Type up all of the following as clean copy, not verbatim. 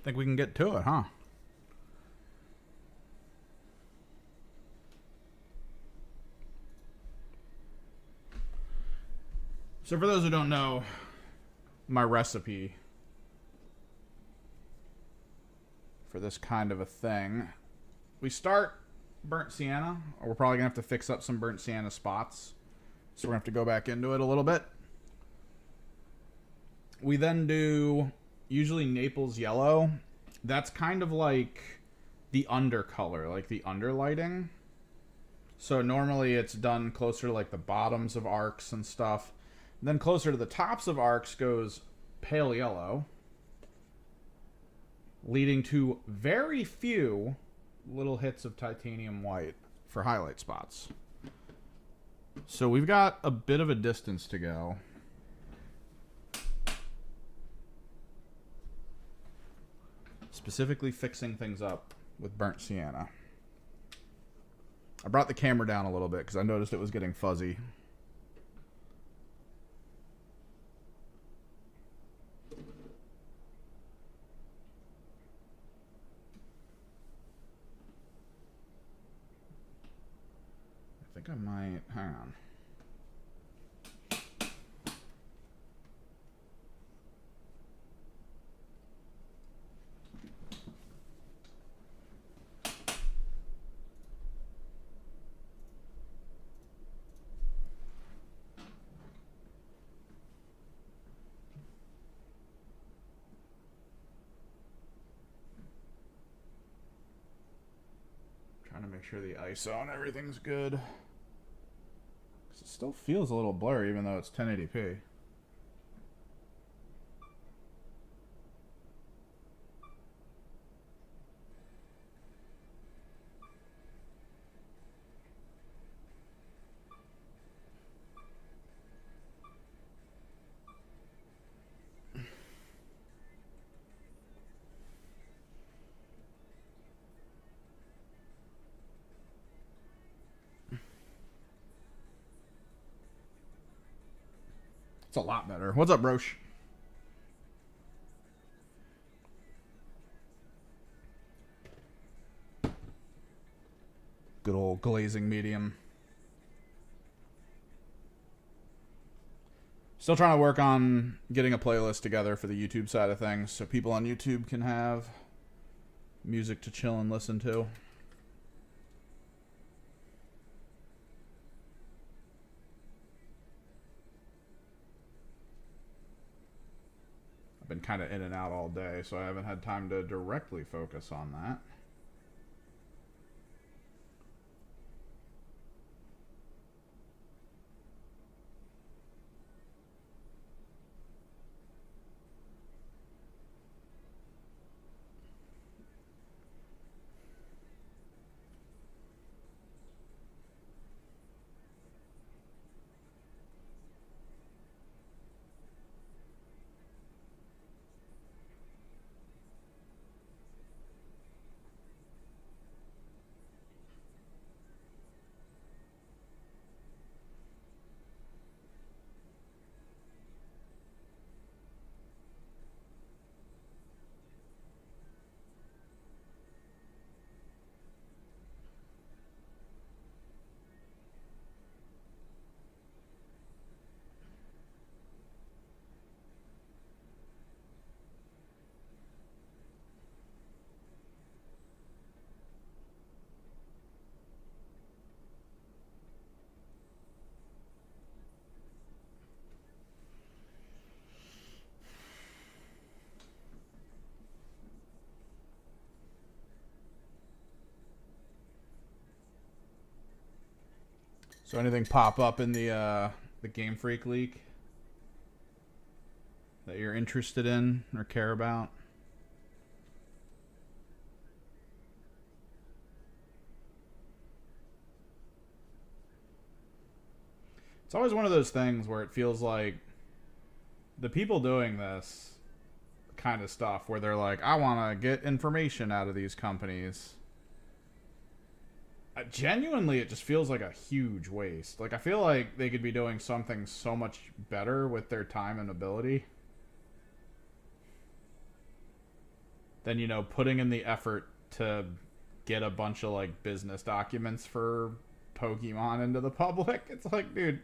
Think we can get to it, huh? So for those who don't know my recipe for this kind of a thing, we start burnt sienna, or we're probably gonna have to fix up some burnt sienna spots. So we're gonna have to go back into it a little bit. We then do usually Naples yellow. That's kind of like the undercolor, like the underlighting. So normally it's done closer to like the bottoms of arcs and stuff. Then closer to the tops of arcs goes pale yellow, leading to very few little hits of titanium white for highlight spots. So we've got a bit of a distance to go. Specifically fixing things up with burnt sienna. I brought the camera down a little bit because I noticed it was getting fuzzy. I think I might, hang on. Trying to make sure the ISO and everything's good. It still feels a little blurry even though it's 1080p. It's a lot better. What's up, Roche? Good old glazing medium. Still trying to work on getting a playlist together for the YouTube side of things so people on YouTube can have music to chill and listen to. Been kind of in and out all day, so I haven't had time to directly focus on that. So anything pop up in the Game Freak leak that you're interested in or care about? It's always one of those things where it feels like the people doing this kind of stuff where they're like, I want to get information out of these companies. Genuinely, it just feels like a huge waste. Like, I feel like they could be doing something so much better with their time and ability. than, you know, putting in the effort to get a bunch of like business documents for Pokemon into the public. It's like, dude.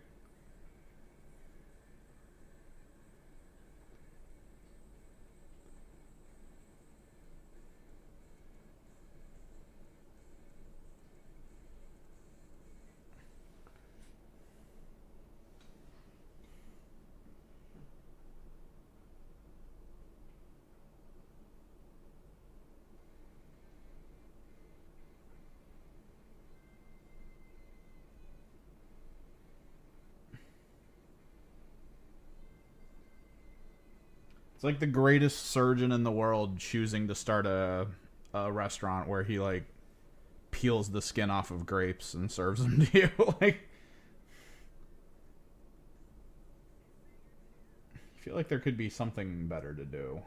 It's like the greatest surgeon in the world choosing to start a restaurant where he like peels the skin off of grapes and serves them to you. Like, I feel like there could be something better to do.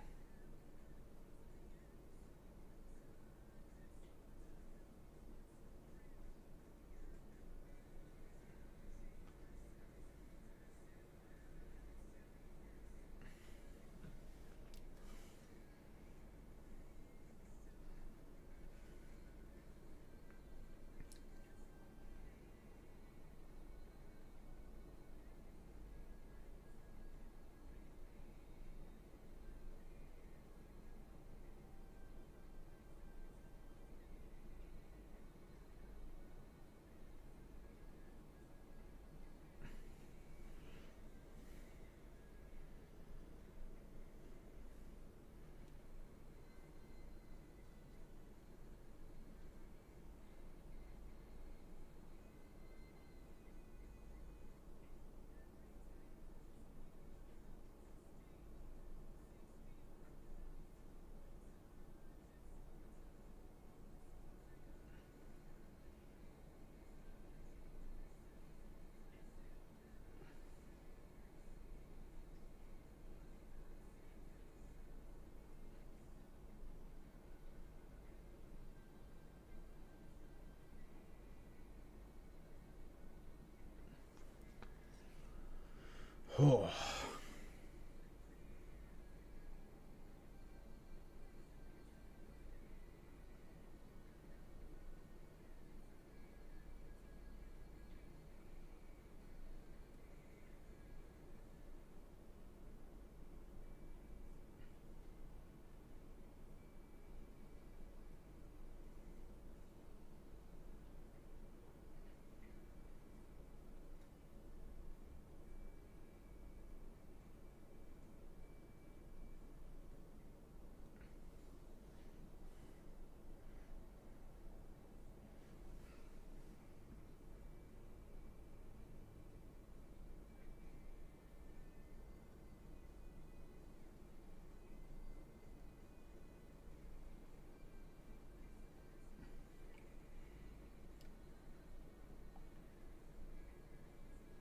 Oh.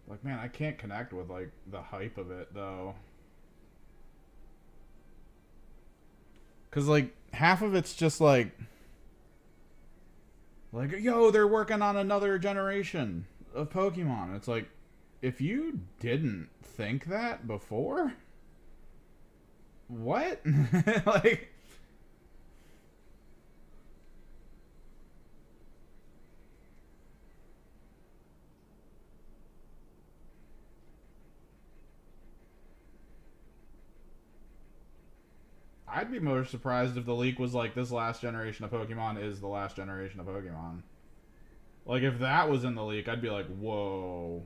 Like, man, I can't connect with like the hype of it though. Cause like half of it's just like yo, they're working on another generation of Pokemon. It's like, if you didn't think that before, what? Like, I'd be more surprised if the leak was like, this last generation of Pokemon is the last generation of Pokemon. Like, if that was in the leak, I'd be like, whoa.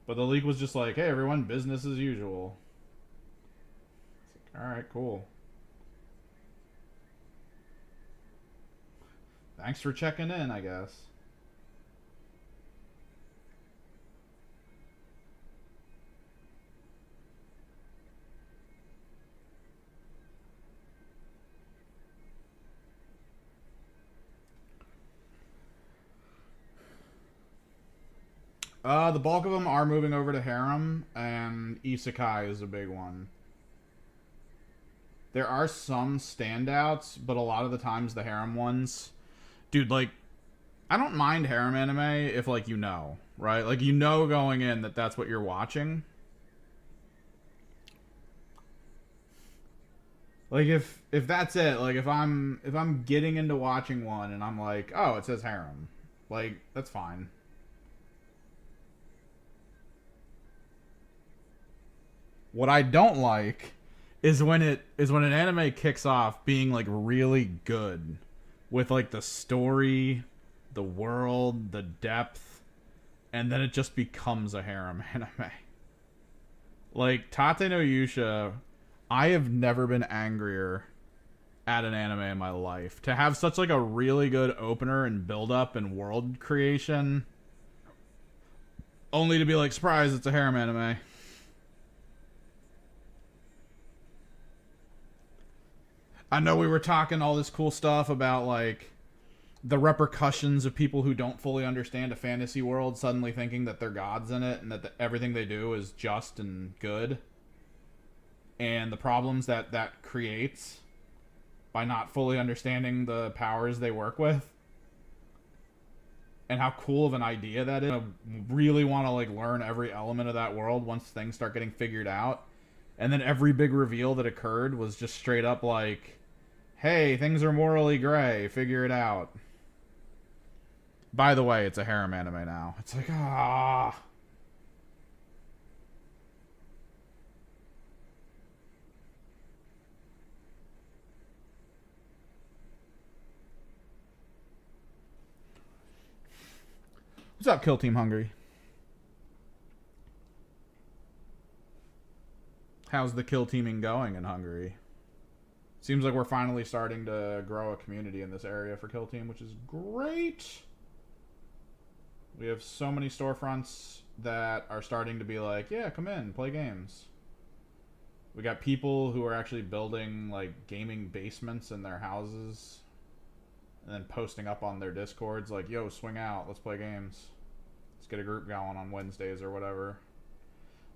But the leak was just like, hey, everyone, business as usual. It's like, all right, cool. Thanks for checking in, I guess. The bulk of them are moving over to Harem, and Isekai is a big one. There are some standouts, but a lot of the times the Harem ones, dude, like, I don't mind Harem anime if, like, you know, right? Like, you know going in that that's what you're watching. Like if that's it, like if I'm getting into watching one and I'm like, oh, it says harem, like that's fine. What I don't like is when an anime kicks off being like really good with like the story, the world, the depth, and then it just becomes a harem anime. Like Tate no Yusha, I have never been angrier at an anime in my life. To have such like a really good opener and build up and world creation, only to be like, surprise, it's a harem anime. I know we were talking all this cool stuff about like the repercussions of people who don't fully understand a fantasy world suddenly thinking that they're gods in it and that everything they do is just and good, and the problems that that creates by not fully understanding the powers they work with, and how cool of an idea that is. I really want to like learn every element of that world once things start getting figured out. And then every big reveal that occurred was just straight up like, hey, things are morally gray, figure it out. By the way, it's a harem anime now. It's like, ah. What's up, Kill Team Hungry? How's the kill teaming going in Hungary? Seems like we're finally starting to grow a community in this area for Kill Team, which is great. We have so many storefronts that are starting to be like, yeah, come in, play games. We got people who are actually building like gaming basements in their houses and then posting up on their discords like, yo, swing out, let's play games. Let's get a group going on Wednesdays or whatever.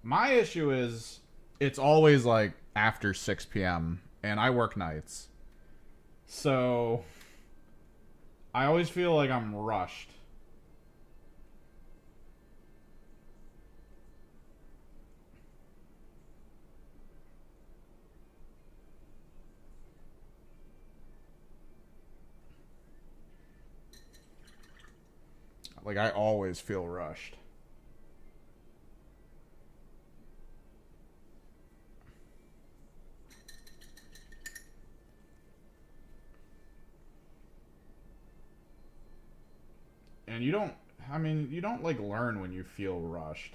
My issue is it's always like after 6 p.m. and I work nights. So I always feel like I'm rushed. Like I always feel rushed. And you don't like learn when you feel rushed.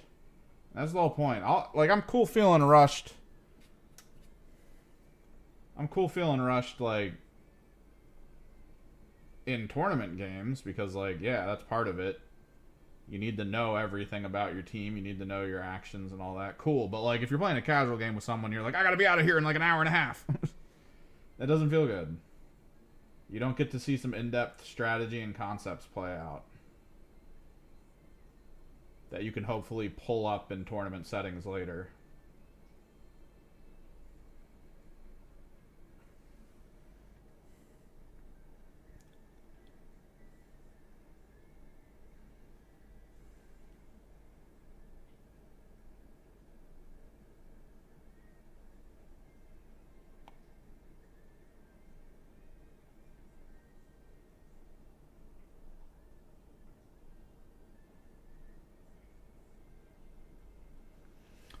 That's the whole point. I'm cool feeling rushed. I'm cool feeling rushed like in tournament games because like, yeah, that's part of it. You need to know everything about your team. You need to know your actions and all that. Cool. But like if you're playing a casual game with someone, you're like, I gotta be out of here in like an hour and a half. That doesn't feel good. You don't get to see some in-depth strategy and concepts play out that you can hopefully pull up in tournament settings later.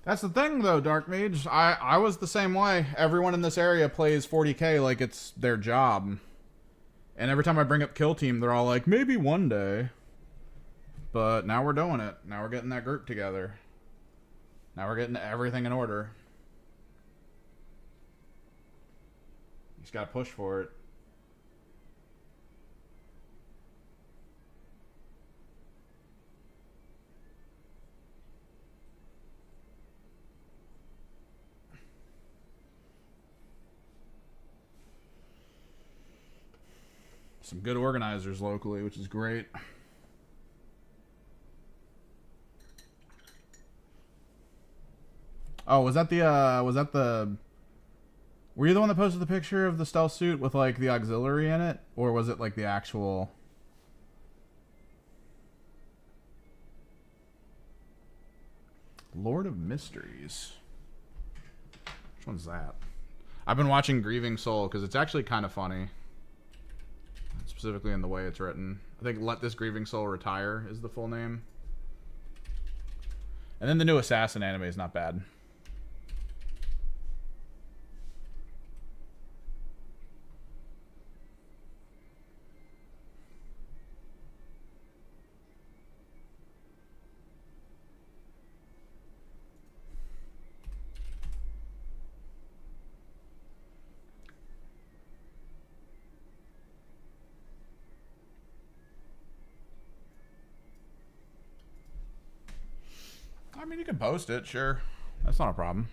That's the thing, though, Dark Mage. I was the same way. Everyone in this area plays 40k like it's their job. And every time I bring up Kill Team, they're all like, maybe one day. But now we're doing it. Now we're getting that group together. Now we're getting everything in order. You just gotta push for it. Some good organizers locally, which is great. Oh, was that the were you the one that posted the picture of the stealth suit with like the auxiliary in it? Or was it like the actual Lord of Mysteries? Which one's that? I've been watching Grieving Soul because it's actually kind of funny. Specifically in the way it's written. I think Let This Grieving Soul Retire is the full name. And then the new Assassin anime is not bad. I mean, you can post it, sure. That's not a problem.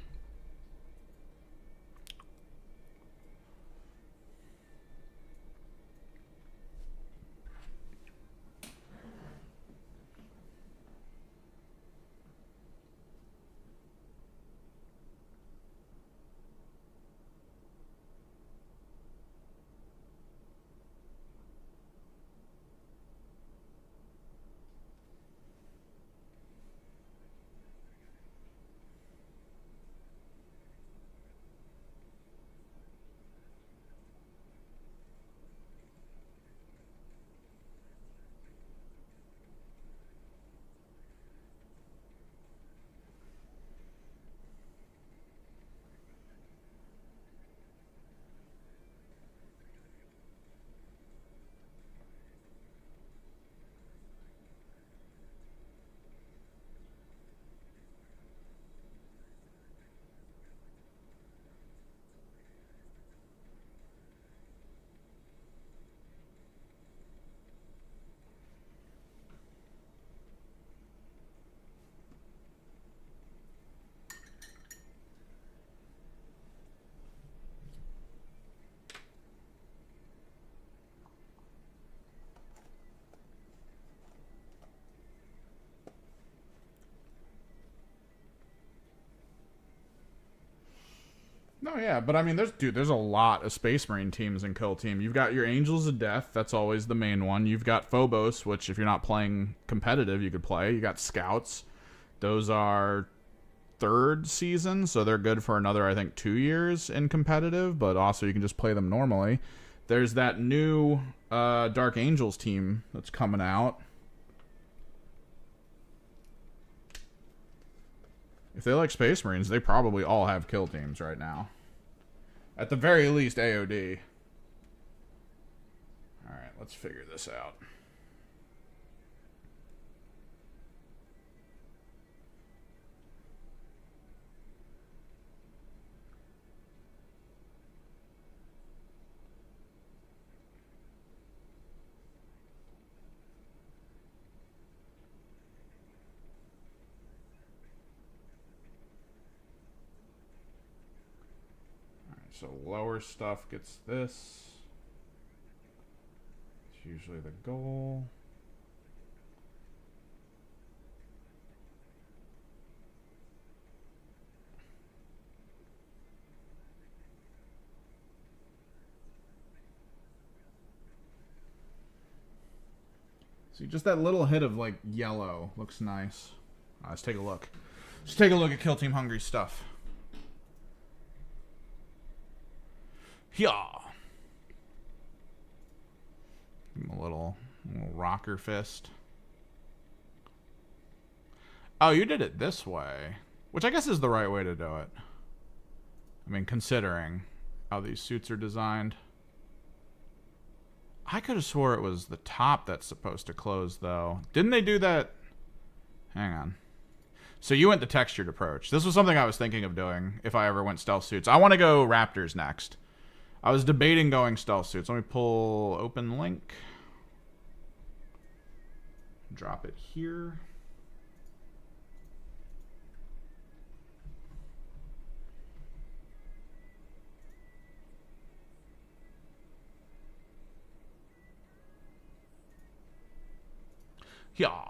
No, yeah, but I mean, there's a lot of Space Marine teams in Kill Team. You've got your Angels of Death, that's always the main one. You've got Phobos, which if you're not playing competitive, you could play. You got Scouts. Those are third season, so they're good for another, I think, 2 years in competitive, but also you can just play them normally. There's that new Dark Angels team that's coming out. If they like Space Marines, they probably all have kill teams right now. At the very least, AOD. Alright, let's figure this out. So lower stuff gets this. It's usually the goal. See, just that little hit of like yellow looks nice. Let's take a look. Let's take a look at Kill Team Hungry stuff. Yeah. Give him a little rocker fist. Oh, you did it this way. Which I guess is the right way to do it. I mean, considering how these suits are designed. I could have swore it was the top that's supposed to close, though. Didn't they do that? Hang on. So you went the textured approach. This was something I was thinking of doing if I ever went stealth suits. I want to go Raptors next. I was debating going stealth suits. Let me pull open link. Drop it here. Yeah.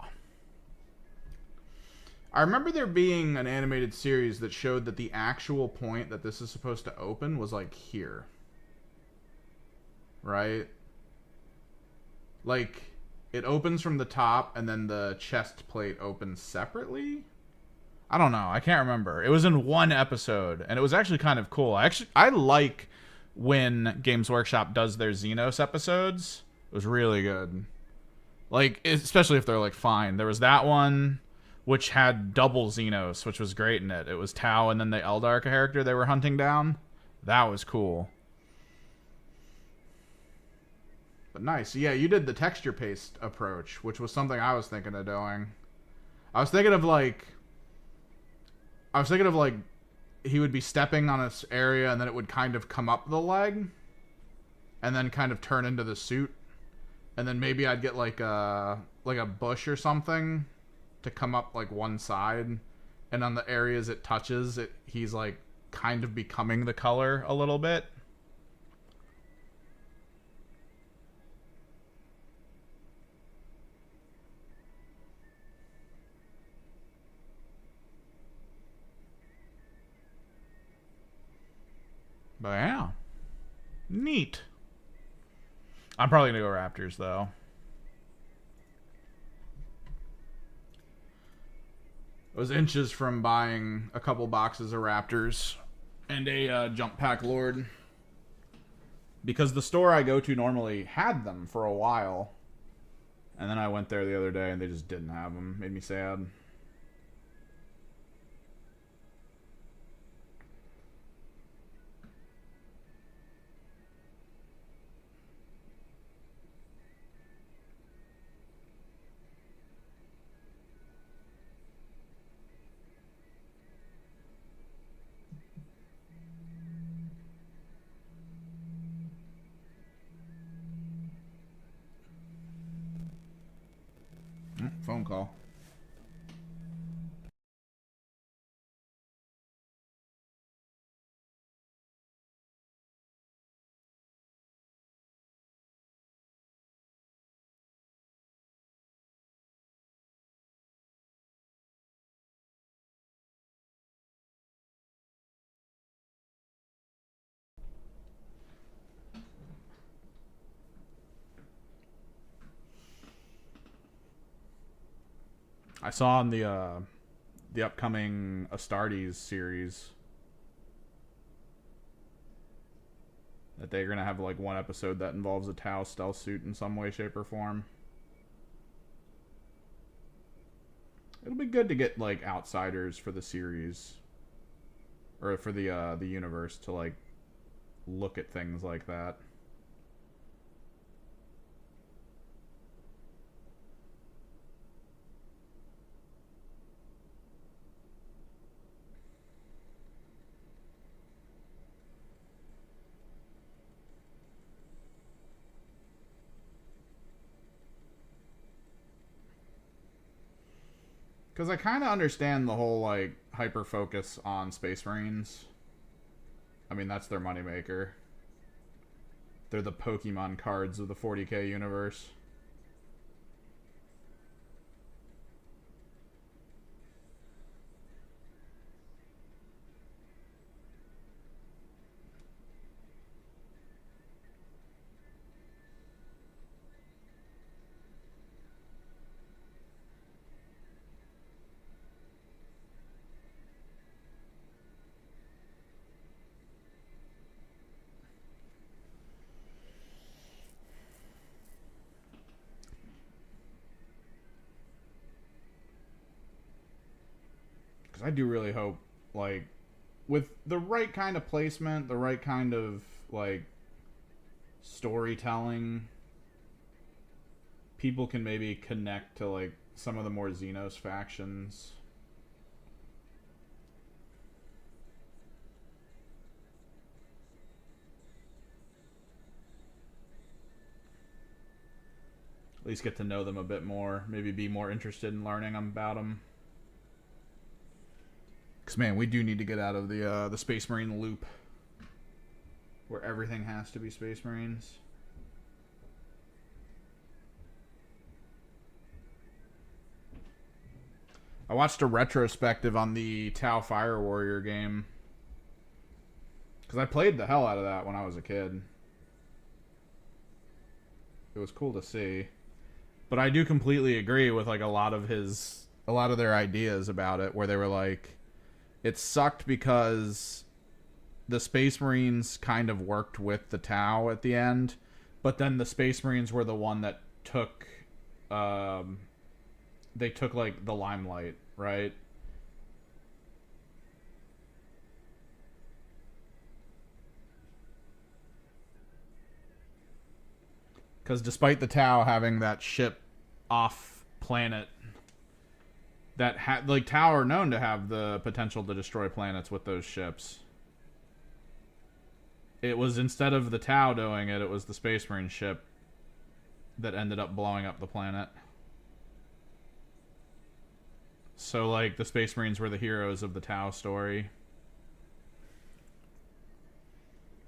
I remember there being an animated series that showed that the actual point that this is supposed to open was like here. Right? Like, it opens from the top and then the chest plate opens separately? I don't know. I can't remember. It was in one episode, and it was actually kind of cool. I like when Games Workshop does their Xenos episodes. It was really good. Like, especially if they're like fine. There was that one which had double Xenos, which was great in it. It was Tau and then the Eldar character they were hunting down. That was cool. But nice. Yeah, you did the texture paste approach, which was something I was thinking of doing. I was thinking of like he would be stepping on this area and then it would kind of come up the leg and then kind of turn into the suit. And then maybe I'd get like a bush or something to come up like one side, and on the areas it touches, he's like kind of becoming the color a little bit. But yeah. Neat. I'm probably gonna go Raptors though. I was inches from buying a couple boxes of Raptors and a Jump Pack Lord. Because the store I go to normally had them for a while. And then I went there the other day and they just didn't have them. Made me sad. Phone call. I saw in the upcoming Astartes series that they're gonna have like one episode that involves a Tau stealth suit in some way, shape, or form. It'll be good to get like outsiders for the series, or for the universe to like look at things like that. Because I kind of understand the whole, like, hyper-focus on Space Marines. I mean, that's their moneymaker. They're the Pokemon cards of the 40k universe. Because I do really hope, like, with the right kind of placement, the right kind of, like, storytelling, people can maybe connect to, like, some of the more Xenos factions. At least get to know them a bit more. Maybe be more interested in learning about them. Because, man, we do need to get out of the Space Marine loop where everything has to be Space Marines. I watched a retrospective on the Tau Fire Warrior game. Because I played the hell out of that when I was a kid. It was cool to see. But I do completely agree with, like, a lot of his a lot of their ideas about it, where they were like, it sucked because the Space Marines kind of worked with the Tau at the end, but then the Space Marines were the one that took, they took like the limelight, right? Because despite the Tau having that ship off planet, that like Tau are known to have the potential to destroy planets with those ships. It was, instead of the Tau doing it, it was the Space Marine ship that ended up blowing up the planet. So, like, the Space Marines were the heroes of the Tau story.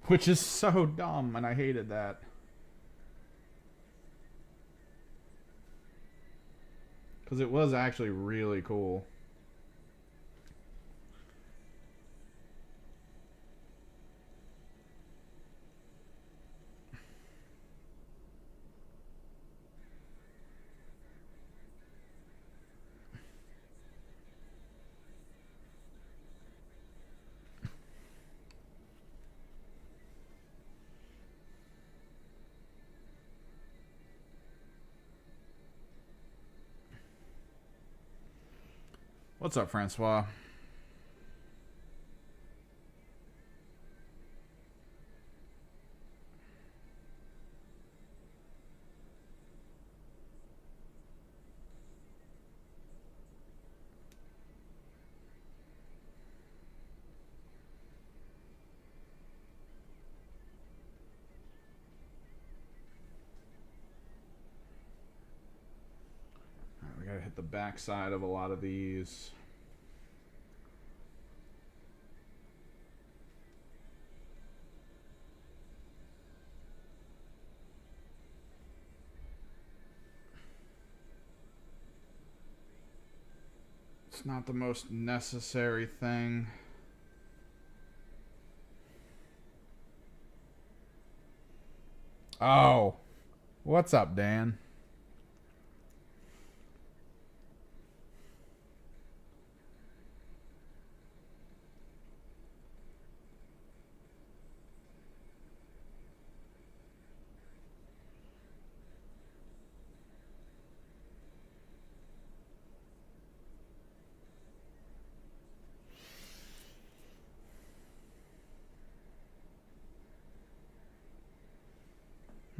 Which is so dumb, and I hated that. Because it was actually really cool. What's up, Francois? Alright, we gotta hit the backside of a lot of these. It's not the most necessary thing. Oh. What's up, Dan?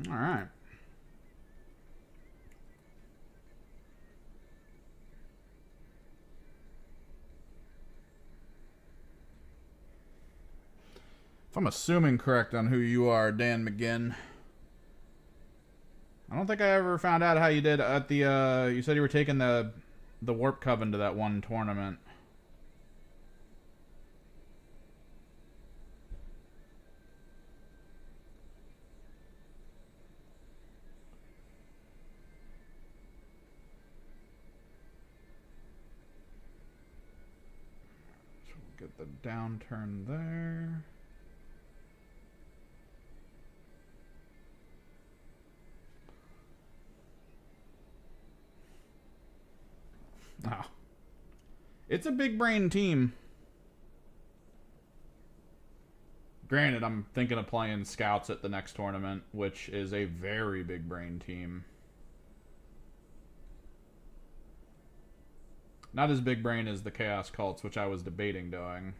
All right. If I'm assuming correct on who you are, Dan McGinn, I don't think I ever found out how you did at the, you said you were taking the Warp Coven to that one tournament. So we'll get the downturn there. Oh. It's a big brain team. Granted, I'm thinking of playing Scouts at the next tournament, which is a very big brain team. Not as big brain as the Chaos Cults, which I was debating doing.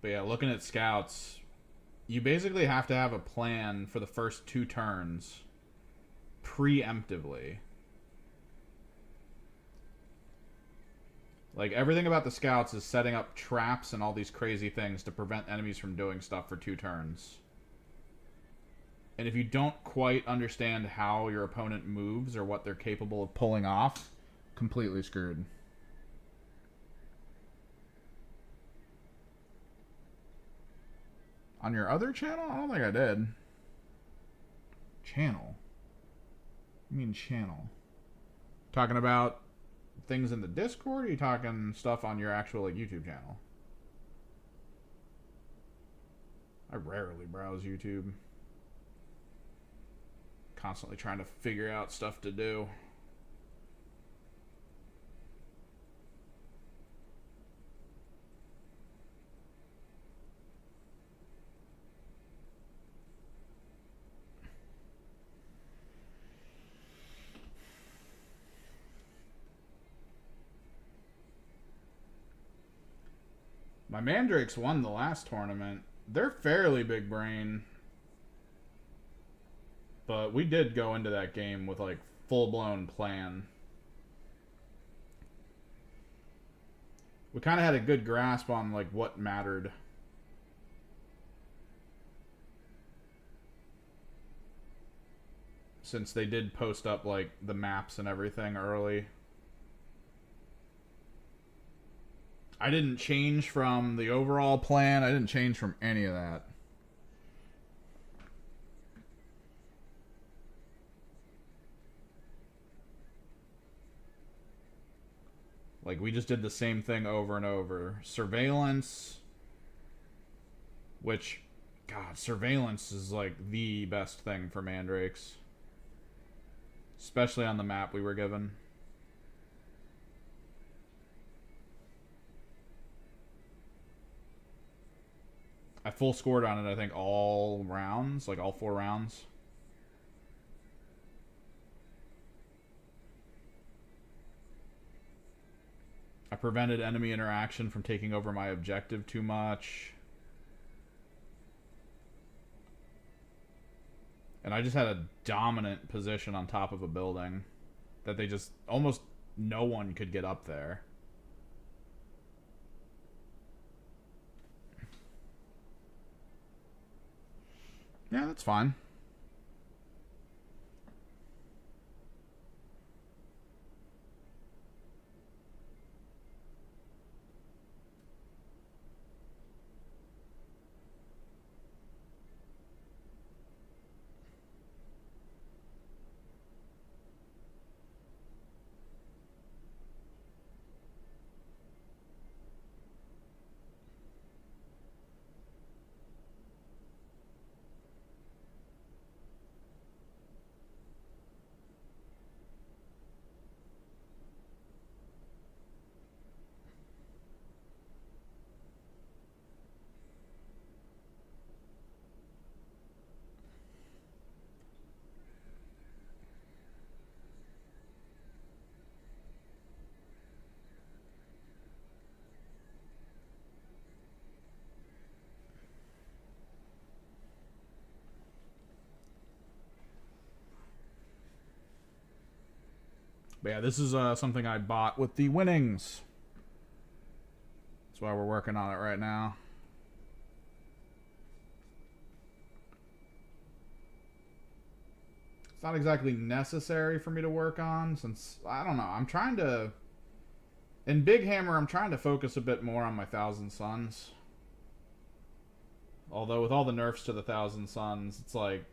But yeah, looking at Scouts, you basically have to have a plan for the first 2 turns preemptively. Like, everything about the Scouts is setting up traps and all these crazy things to prevent enemies from doing stuff for 2 turns. And if you don't quite understand how your opponent moves or what they're capable of pulling off, completely screwed. On your other channel? I don't think I did. Channel? I mean channel. Talking about things in the Discord, or are you talking stuff on your actual like YouTube channel? I rarely browse YouTube. Constantly trying to figure out stuff to do. My Mandrakes won the last tournament. They're fairly big brain. But we did go into that game with like full-blown plan. We kind of had a good grasp on like what mattered. Since they did post up like the maps and everything early. I didn't change from the overall plan. I didn't change from any of that. Like, we just did the same thing over and over. Surveillance. Which, God, surveillance is like the best thing for Mandrakes. Especially on the map we were given. I full scored on it, I think, all rounds. Like, all 4 rounds. I prevented enemy interaction from taking over my objective too much. And I just had a dominant position on top of a building that they just... almost no one could get up there. Yeah, that's fine. But yeah, this is something I bought with the winnings. That's why we're working on it right now. It's not exactly necessary for me to work on, since, I don't know, I'm trying to... In Big Hammer, I'm trying to focus a bit more on my Thousand Suns. Although with all the nerfs to the Thousand Suns, it's like...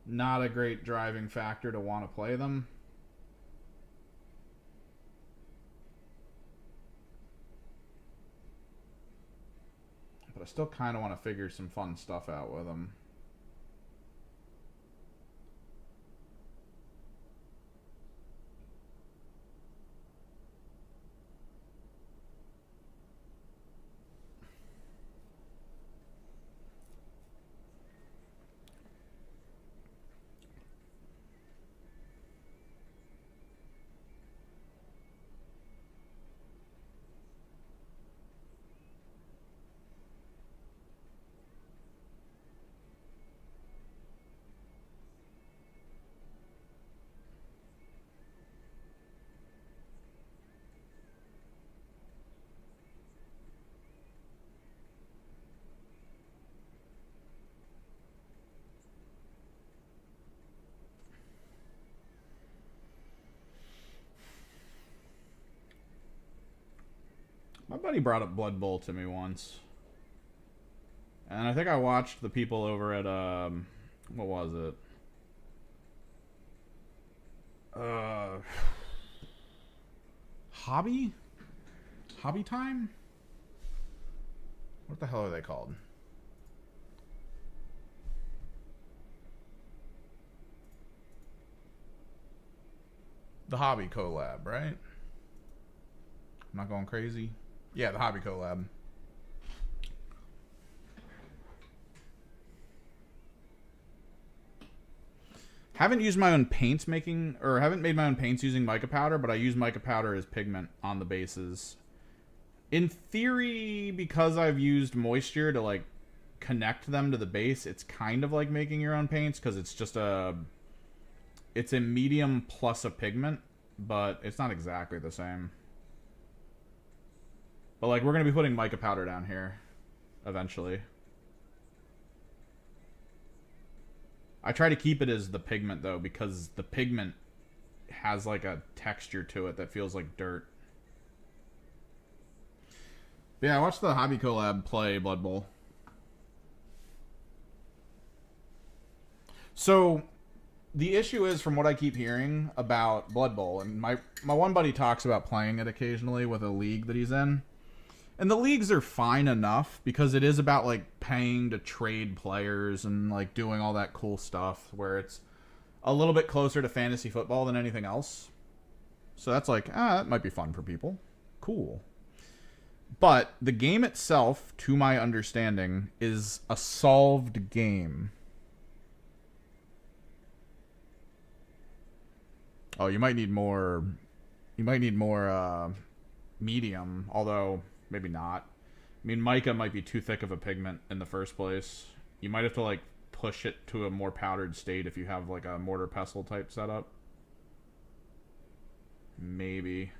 not a great driving factor to want to play them. But I still kind of want to figure some fun stuff out with them. My buddy brought up Blood Bowl to me once. And I think I watched the people over at, what was it? Uh, Hobby? Hobby time? What the hell are they called? The Hobby collab, right? I'm not going crazy. Yeah, the Hobby collab. Haven't used my own paints making, or haven't made my own paints using mica powder, but I use mica powder as pigment on the bases. In theory, because I've used moisture to like connect them to the base, it's kind of like making your own paints because it's just it's a medium plus a pigment, but it's not exactly the same. But like we're gonna be putting mica powder down here eventually. I try to keep it as the pigment though, because the pigment has like a texture to it that feels like dirt. But yeah, I watched the Hobby collab play Blood Bowl. So the issue is, from what I keep hearing about Blood Bowl, and my one buddy talks about playing it occasionally with a league that he's in. And the leagues are fine enough because it is about like paying to trade players and like doing all that cool stuff where it's a little bit closer to fantasy football than anything else. So that's like, that might be fun for people. Cool. But the game itself, to my understanding, is a solved game. Oh, you might need more. You might need more medium, although maybe not. I mean, mica might be too thick of a pigment in the first place. You might have to like push it to a more powdered state if you have like a mortar pestle type setup. Maybe.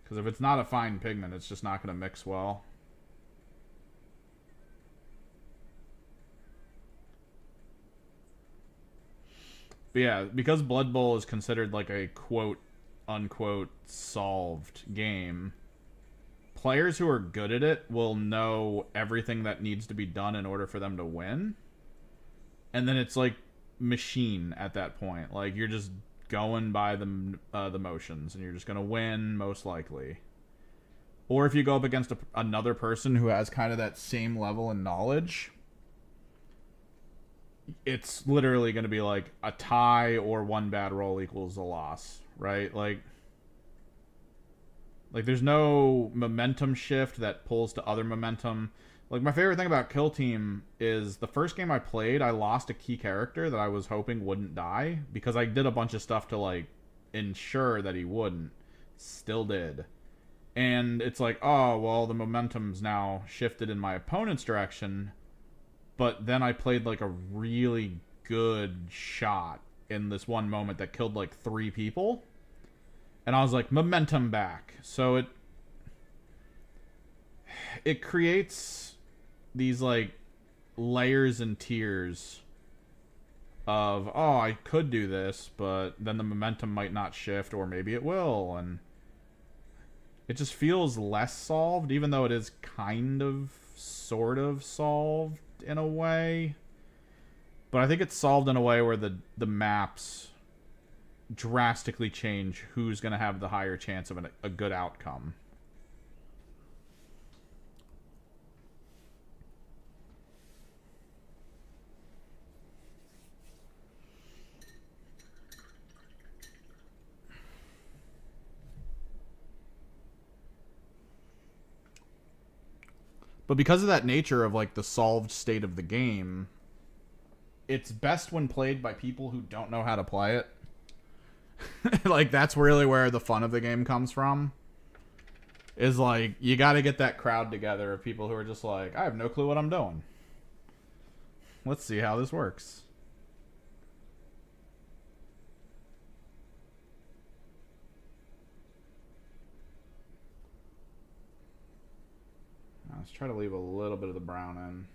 Because if it's not a fine pigment, it's just not going to mix well. But yeah, because Blood Bowl is considered like a quote unquote solved game, players who are good at it will know everything that needs to be done in order for them to win. And then it's like machine at that point. Like you're just going by the motions, and you're just gonna win most likely. Or if you go up against another person who has kind of that same level in knowledge, it's literally going to be like a tie or one bad roll equals a loss, right? Like there's no momentum shift that pulls to other momentum. Like my favorite thing about Kill Team is the first game I played, I lost a key character that I was hoping wouldn't die because I did a bunch of stuff to like ensure that he wouldn't. Still did. And it's like, oh, well, the momentum's now shifted in my opponent's direction. But then I played like a really good shot in this one moment that killed like 3 people. And I was like, momentum back. So it creates these like layers and tiers of, oh, I could do this, but then the momentum might not shift, or maybe it will. And it just feels less solved, even though it is kind of, sort of solved in a way. But I think it's solved in a way where the maps drastically change who's going to have the higher chance of a good outcome. But because of that nature of like the solved state of the game, it's best when played by people who don't know how to play it. Like that's really where the fun of the game comes from. Is like you got to get that crowd together of people who are just like, I have no clue what I'm doing. Let's see how this works. Let's try to leave a little bit of the brown in.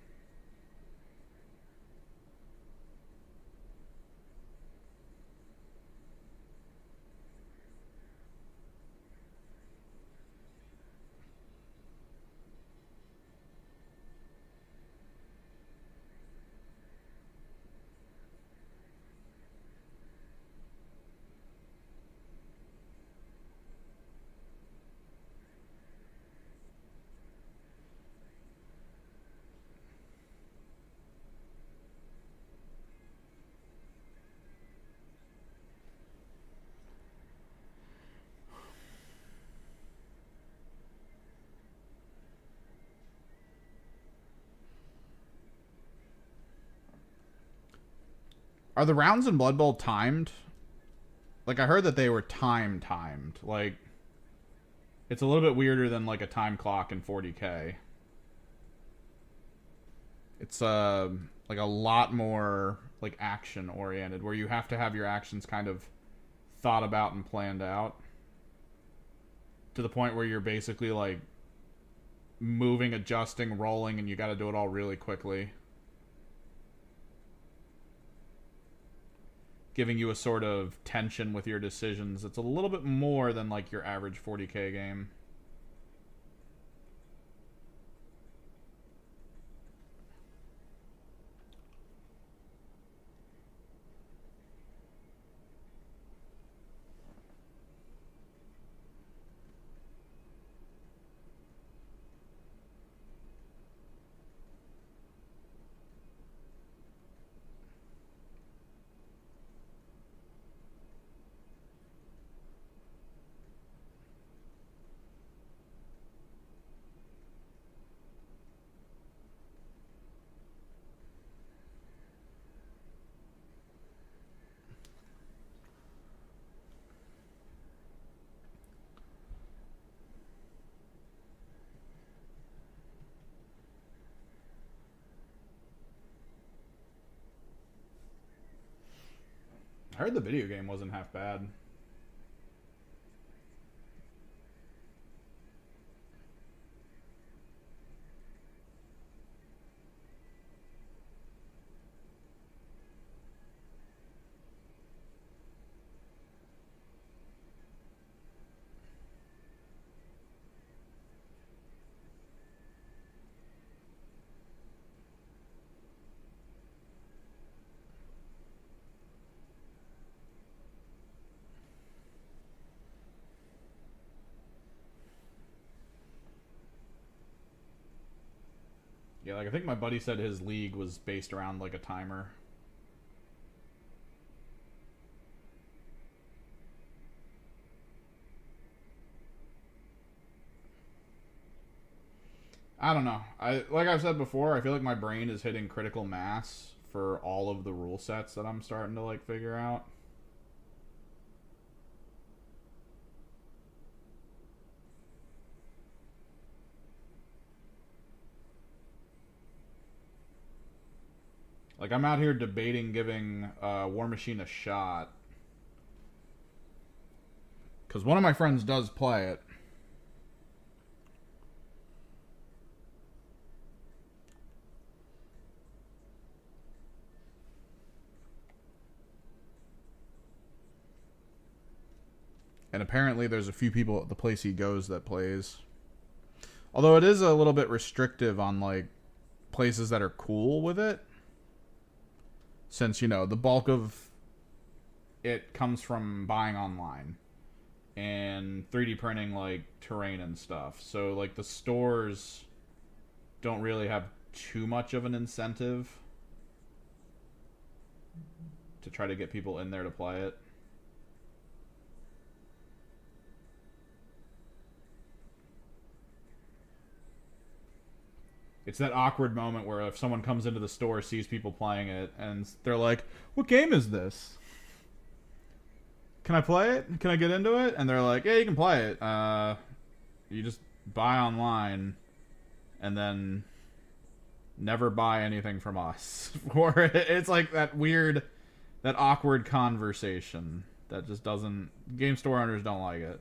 Are the rounds in Blood Bowl timed? Like, I heard that they were timed. Like, it's a little bit weirder than, like, a time clock in 40K. It's, like, a lot more, like, action-oriented, where you have to have your actions kind of thought about and planned out. To the point where you're basically, like, moving, adjusting, rolling, and you gotta do it all really quickly. Giving you a sort of tension with your decisions. It's a little bit more than like your average 40K game. I heard the video game wasn't half bad. Yeah, like I think my buddy said his league was based around like a timer. I don't know. Like I've said before, I feel like my brain is hitting critical mass for all of the rule sets that I'm starting to like figure out. Like I'm out here debating giving War Machine a shot because one of my friends does play it. And apparently there's a few people at the place he goes that plays. Although it is a little bit restrictive on like places that are cool with it. Since, you know, the bulk of it comes from buying online and 3D printing like terrain and stuff. So like the stores don't really have too much of an incentive to try to get people in there to play it. It's that awkward moment where if someone comes into the store, sees people playing it, and they're like, "What game is this? Can I play it? Can I get into it?" And they're like, "Yeah, you can play it. You just buy online, and then never buy anything from us." Or it's like that weird, that awkward conversation that just doesn't. Game store owners don't like it.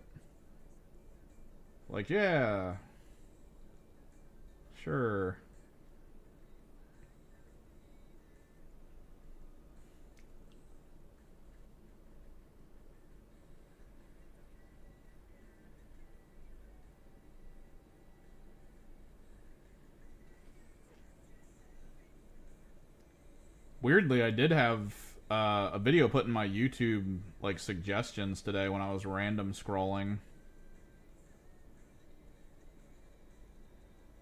Like, yeah, sure. Weirdly, I did have a video put in my YouTube like suggestions today when I was random scrolling.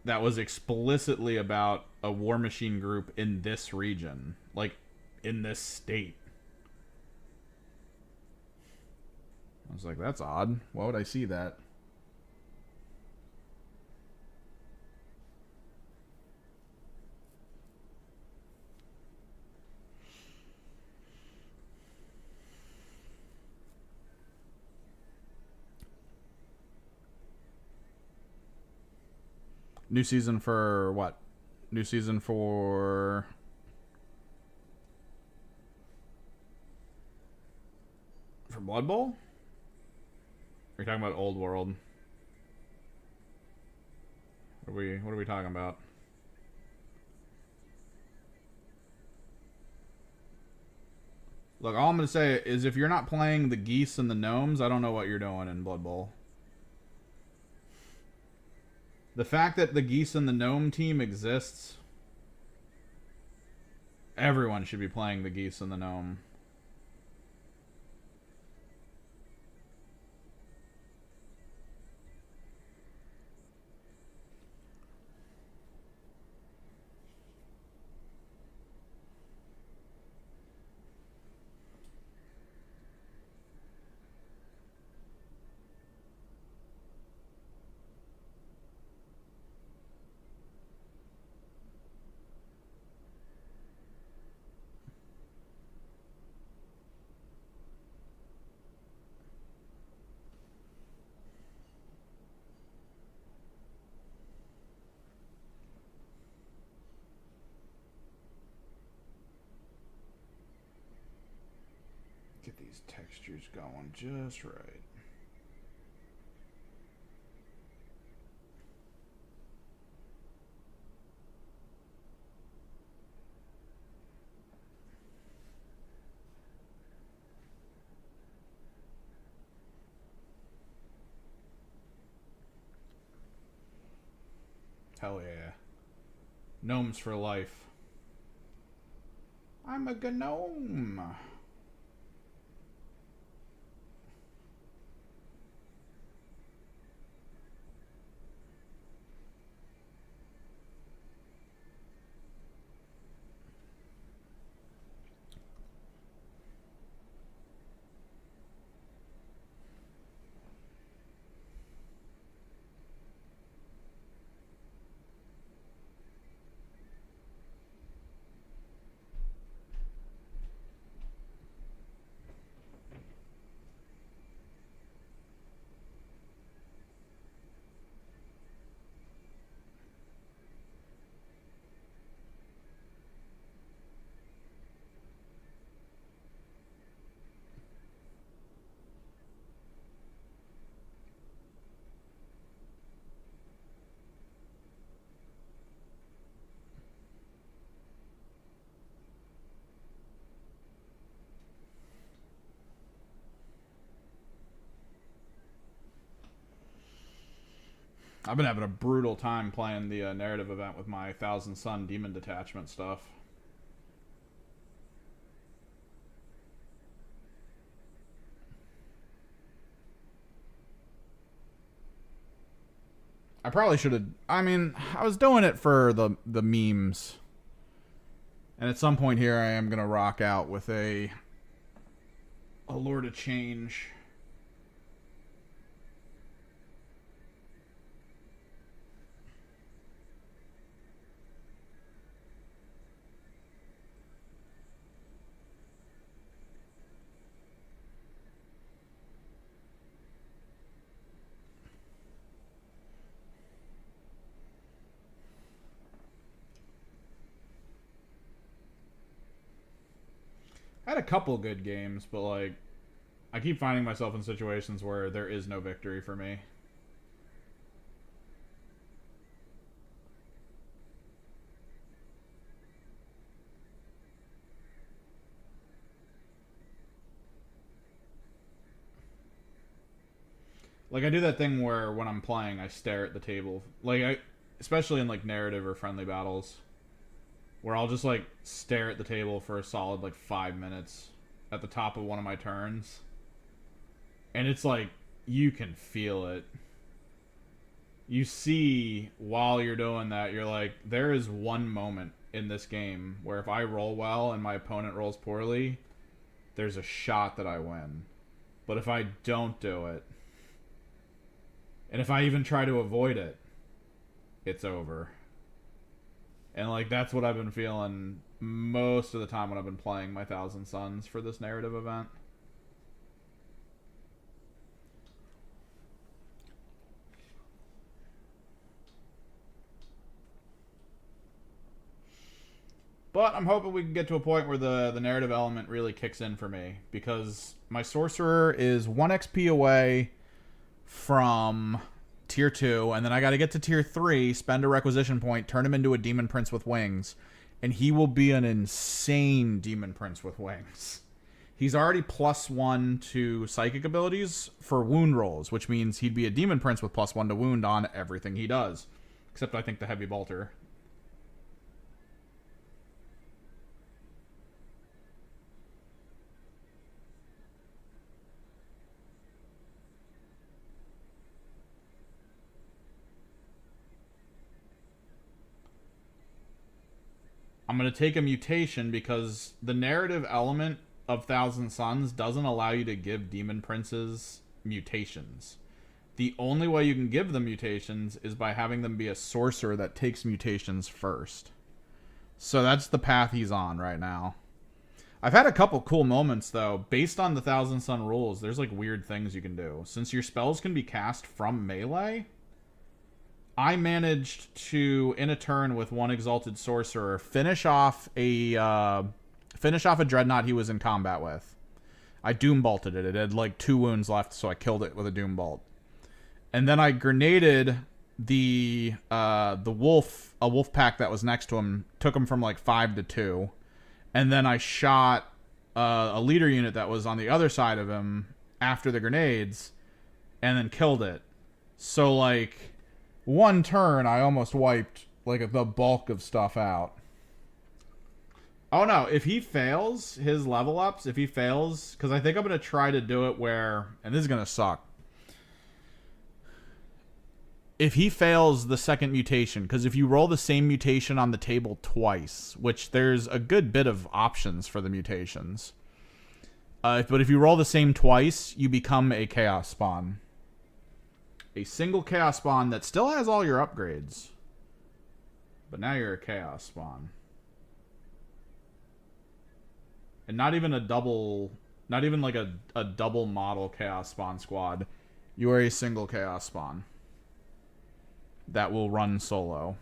That was explicitly about a War Machine group in this region, like in this state. I was like, that's odd. Why would I see that? New season for what? New season for Blood Bowl? Are you talking about Old World? What are we talking about? Look, all I'm gonna say is if you're not playing the geese and the gnomes, I don't know what you're doing in Blood Bowl. The fact that the geese and the gnome team exists, everyone should be playing the geese and the gnome. Get these textures going just right. Hell yeah. Gnomes for life. I'm a gnome. I've been having a brutal time playing the narrative event with my Thousand Sun Demon Detachment stuff. I probably should have. I mean, I was doing it for the memes, and at some point here, I am gonna rock out with a Lord of Change. I had a couple good games, but like I keep finding myself in situations where there is no victory for me. Like I do that thing where when I'm playing, I stare at the table. Especially in like narrative or friendly battles, where I'll just like stare at the table for a solid like 5 minutes at the top of one of my turns, and it's like you can feel it. You see while you're doing that, you're like, there is one moment in this game where if I roll well and my opponent rolls poorly, there's a shot that I win. But if I don't do it, and if I even try to avoid it, it's over. And like that's what I've been feeling most of the time when I've been playing my Thousand Suns for this narrative event. But I'm hoping we can get to a point where the narrative element really kicks in for me, because my sorcerer is 1 XP away from tier 2, and then I got to get to tier 3, spend a requisition point, turn him into a demon prince with wings, and he will be an insane demon prince with wings. He's already +1 to psychic abilities for wound rolls, which means he'd be a demon prince with +1 to wound on everything he does, except I think the heavy bolter. I'm going to take a mutation because the narrative element of Thousand Suns doesn't allow you to give demon princes mutations. The only way you can give them mutations is by having them be a sorcerer that takes mutations first. So that's the path he's on right now. I've had a couple cool moments, though. Based on the Thousand Sun rules, there's like weird things you can do. Since your spells can be cast from melee, I managed to, in a turn with one Exalted Sorcerer, finish off a Dreadnought he was in combat with. I Doom Bolted it. It had like 2 wounds left, so I killed it with a Doom Bolt. And then I grenaded the wolf, a wolf pack that was next to him, took him from like 5 to 2. And then I shot a leader unit that was on the other side of him after the grenades, and then killed it. So like, one turn, I almost wiped like the bulk of stuff out. Oh no, if he fails his level ups, if he fails, because I think I'm going to try to do it where, and this is going to suck. If he fails the second mutation, because if you roll the same mutation on the table twice, which there's a good bit of options for the mutations. But if you roll the same twice, you become a Chaos Spawn. A single Chaos Spawn that still has all your upgrades. But now you're a Chaos Spawn. And not even a double, not even like a double model Chaos Spawn squad. You are a single Chaos Spawn that will run solo.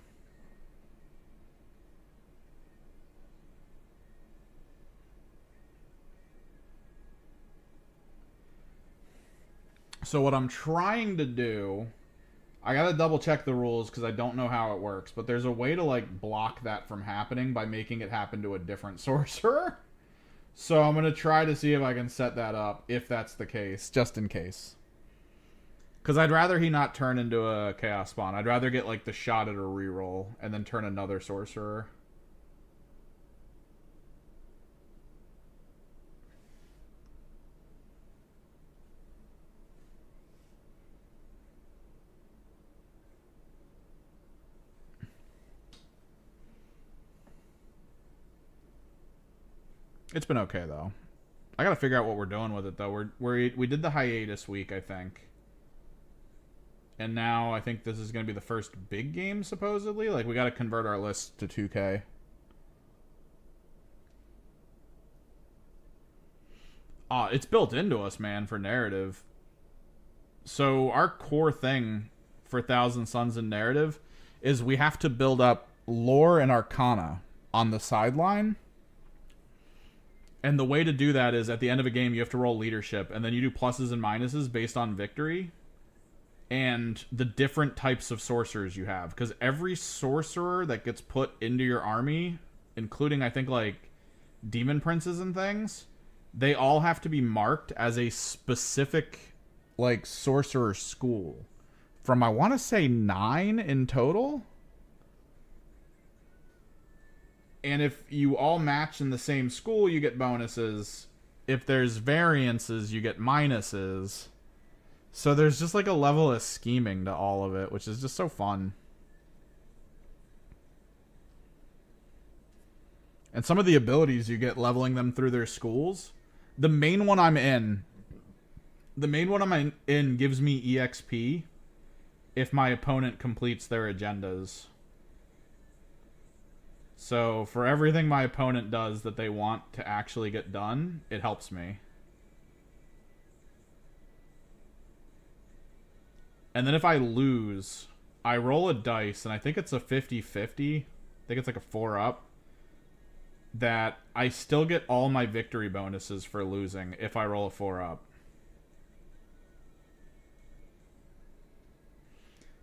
So what I'm trying to do, I gotta double check the rules because I don't know how it works, but there's a way to like block that from happening by making it happen to a different sorcerer. So I'm gonna try to see if I can set that up, if that's the case, just in case. Because I'd rather he not turn into a Chaos Spawn. I'd rather get like the shot at a reroll and then turn another sorcerer. It's been okay though. I gotta figure out what we're doing with it though. We did the hiatus week, I think. And now I think this is going to be the first big game, supposedly. Like, we got to convert our list to 2K. It's built into us, man, for narrative. So our core thing for Thousand Suns and narrative is we have to build up lore and arcana on the sideline. And the way to do that is at the end of a game, you have to roll leadership. And then you do pluses and minuses based on victory. And the different types of sorcerers you have. Because every sorcerer that gets put into your army, including, I think, like, demon princes and things, they all have to be marked as a specific, like, sorcerer school. From, I want to say, 9 in total. And if you all match in the same school, you get bonuses. If there's variances, you get minuses. So there's just like a level of scheming to all of it, which is just so fun. And some of the abilities you get leveling them through their schools. The main one I'm in gives me EXP if my opponent completes their agendas. So for everything my opponent does that they want to actually get done, it helps me. And then if I lose, I roll a dice, and I think it's a 50-50. I think it's like a 4-up. that I still get all my victory bonuses for losing if I roll a 4 up.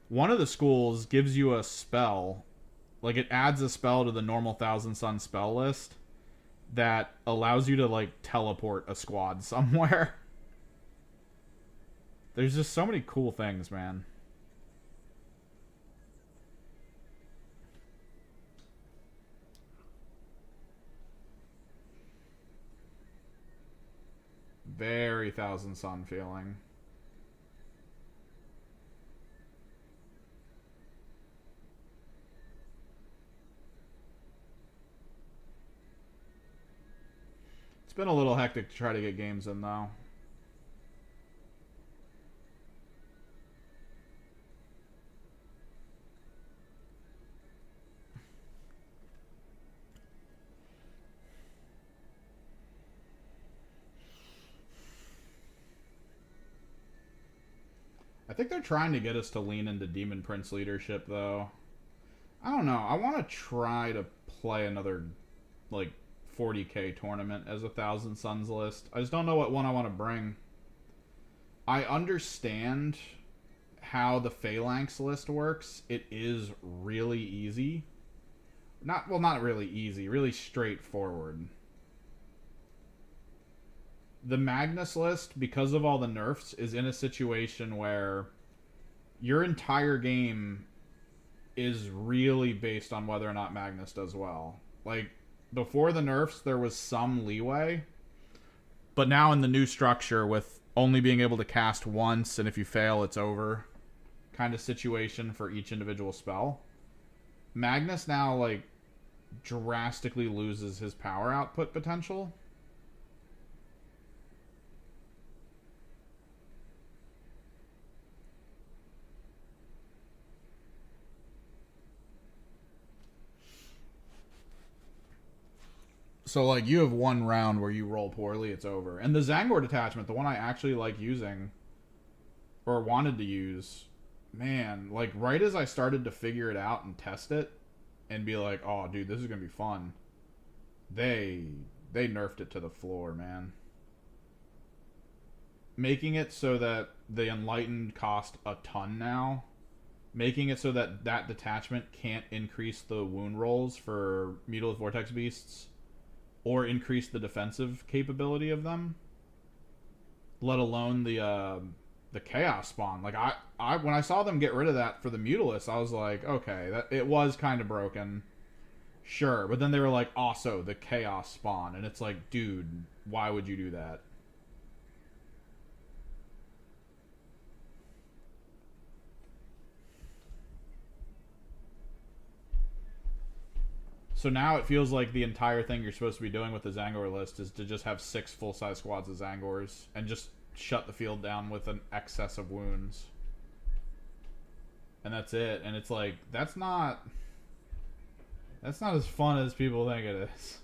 One of the schools gives you a spell, like it adds a spell to the normal Thousand Sun spell list that allows you to like teleport a squad somewhere. There's just so many cool things, man. Very Thousand Sun feeling. It's been a little hectic to try to get games in, though. I think they're trying to get us to lean into Demon Prince leadership, though. I don't know. I want to try to play another, like, 40k tournament as a Thousand Suns list. I just don't know what one I want to bring. I understand how the Phalanx list works. It is really easy. Not really easy, really straightforward. The Magnus list, because of all the nerfs, is in a situation where your entire game is really based on whether or not Magnus does well. Like, before the nerfs, there was some leeway. But now in the new structure, with only being able to cast once, and if you fail, it's over kind of situation for each individual spell, Magnus now, like, drastically loses his power output potential. So, like, you have one round where you roll poorly, it's over. And the Zangor detachment, the one I actually like using, or wanted to use, man, like, right as I started to figure it out and test it, and be like, oh, dude, this is going to be fun, they nerfed it to the floor, man. Making it so that the Enlightened cost a ton now. Making it so that that detachment can't increase the wound rolls for Mutilate Vortex Beasts or increase the defensive capability of them, let alone the Chaos Spawn. Like, I when I saw them get rid of that for the Mutalists, I was like, okay, that it was kind of broken, sure. But then they were like, also the Chaos Spawn, and it's like, dude, why would you do that? So now it feels like the entire thing you're supposed to be doing with the Zangor list is to just have 6 full-size squads of Zangors and just shut the field down with an excess of wounds. And that's it. And it's like, that's not as fun as people think it is.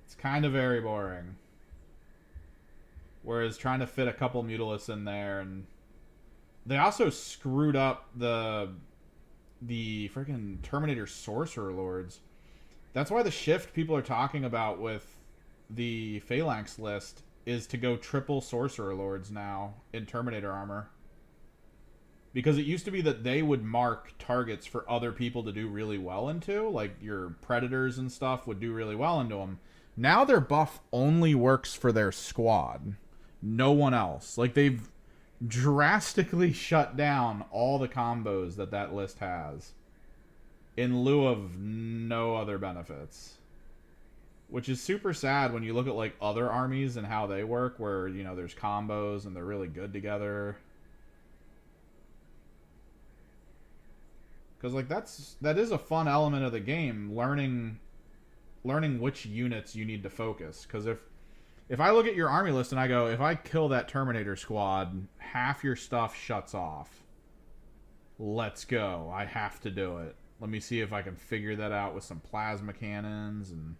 It's kind of very boring. Whereas trying to fit a couple Mutalisks in there, and they also screwed up the freaking Terminator Sorcerer Lords. That's why the shift people are talking about with the Phalanx list is to go triple Sorcerer Lords now in Terminator armor. Because it used to be that they would mark targets for other people to do really well into, like your Predators and stuff would do really well into them. Now their buff only works for their squad, no one else. Like, they've drastically shut down all the combos that list has, in lieu of no other benefits. Which is super sad when you look at, like, other armies and how they work, where, you know, there's combos and they're really good together. Because, like, that is a fun element of the game, learning which units you need to focus. Because if I look at your army list and I go, if I kill that Terminator squad, half your stuff shuts off. Let's go. I have to do it. Let me see if I can figure that out with some plasma cannons and,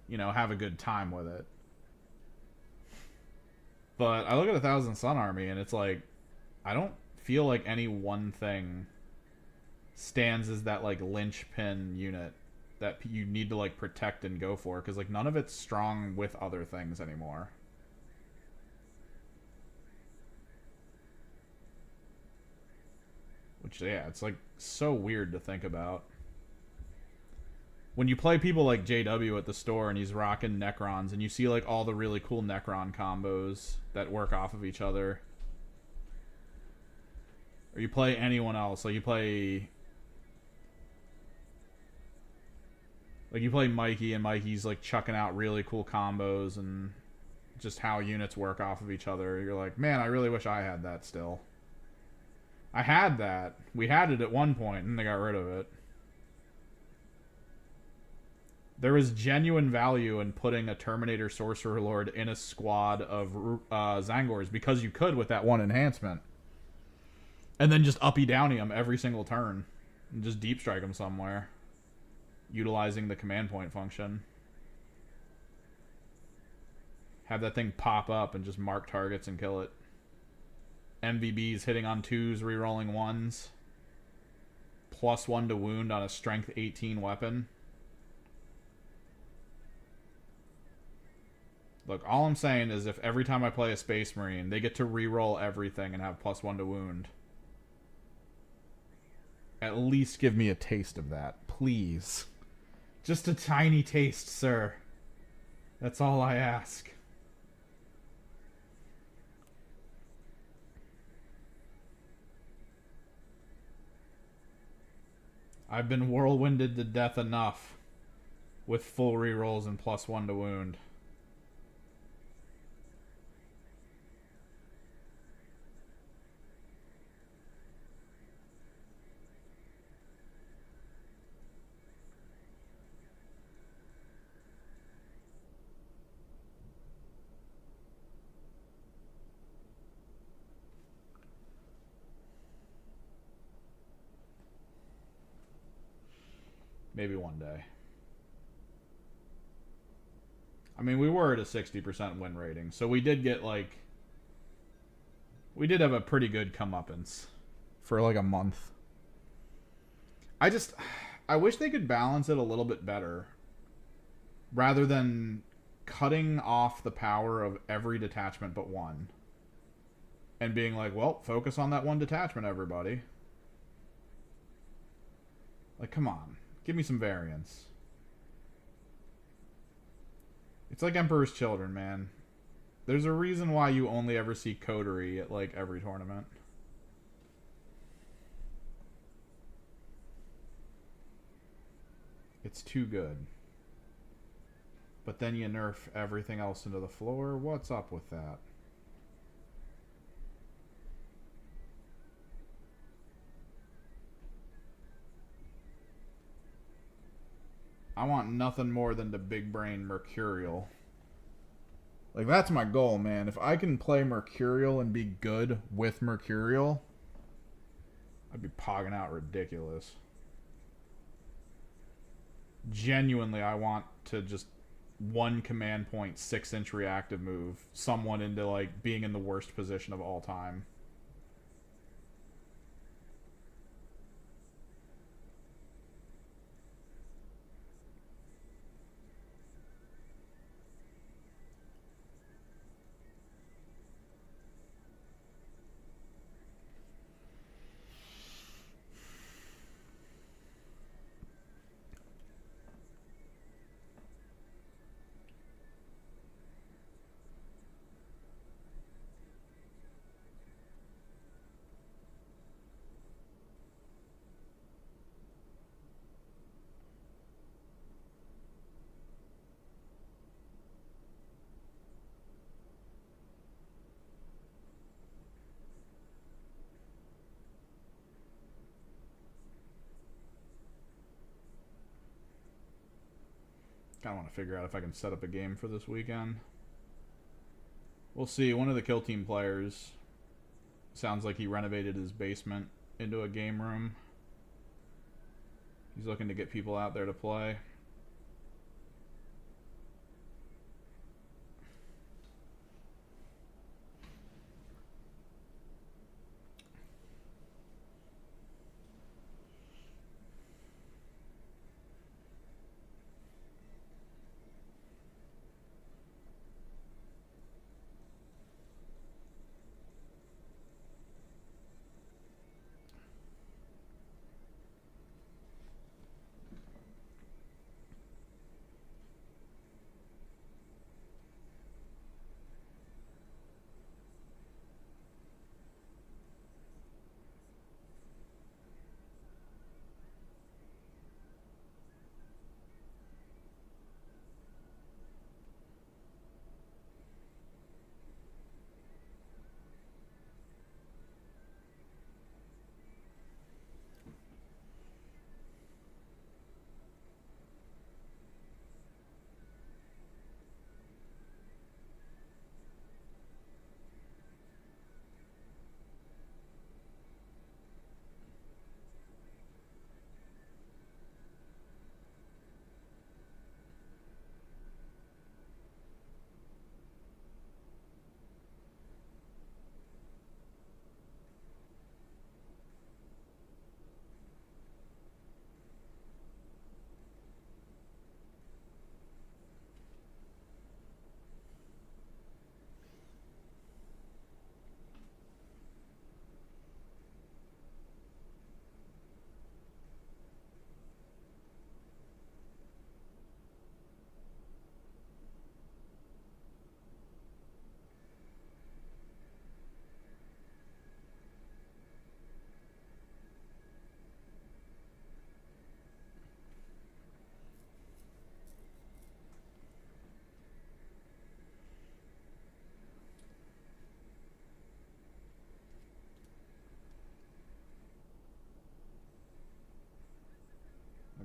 you know, have a good time with it. But I look at a Thousand Sun army and it's like, I don't feel like any one thing stands as that, like, linchpin unit that you need to like protect and go for, because like none of it's strong with other things anymore. Which, yeah, it's like so weird to think about. When you play people like JW at the store and he's rocking Necrons and you see like all the really cool Necron combos that work off of each other. Or you play anyone else, like you play Mikey, and Mikey's like chucking out really cool combos and just how units work off of each other. You're like, man, I really wish I had that still. I had that. We had it at one point and they got rid of it. There was genuine value in putting a Terminator Sorcerer Lord in a squad of Zangors because you could with that one enhancement. And then just uppy downy them every single turn. And just deep strike them somewhere. Utilizing the command point function. Have that thing pop up and just mark targets and kill it. MVBs hitting on 2s, rerolling 1s. +1 to wound on a strength 18 weapon. Look, all I'm saying is if every time I play a Space Marine, they get to reroll everything and have +1 to wound. At least give me a taste of that, please. Just a tiny taste, sir. That's all I ask. I've been whirlwinded to death enough with full rerolls and +1 to wound. Maybe one day. I mean, we were at a 60% win rating, so we did get like... We did have a pretty good comeuppance for like a month. I wish they could balance it a little bit better. Rather than cutting off the power of every detachment but one. And being like, well, focus on that one detachment, everybody. Like, come on. Give me some variance. It's like Emperor's Children, man. There's a reason why you only ever see coterie at, like, every tournament. It's too good. But then you nerf everything else into the floor. What's up with that? I want nothing more than the big brain Mercurial. Like, that's my goal, man. If I can play Mercurial and be good with Mercurial, I'd be pogging out ridiculous. Genuinely, I want to just one command point, 6-inch reactive move someone into, like, being in the worst position of all time. Kind of want to figure out if I can set up a game for this weekend. We'll see. One of the Kill Team players sounds like he renovated his basement into a game room. He's looking to get people out there to play.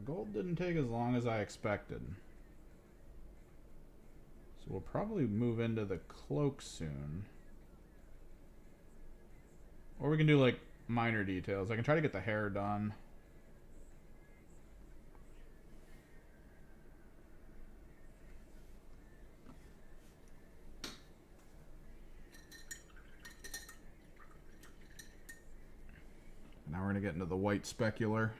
gold didn't take as long as I expected. So we'll probably move into the cloak soon. Or we can do like minor details. I can try to get the hair done. Now we're going to get into the white specular.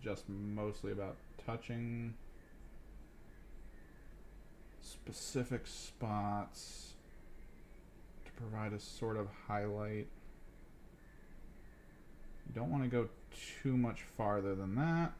Just mostly about touching specific spots to provide a sort of highlight. You don't want to go too much farther than that.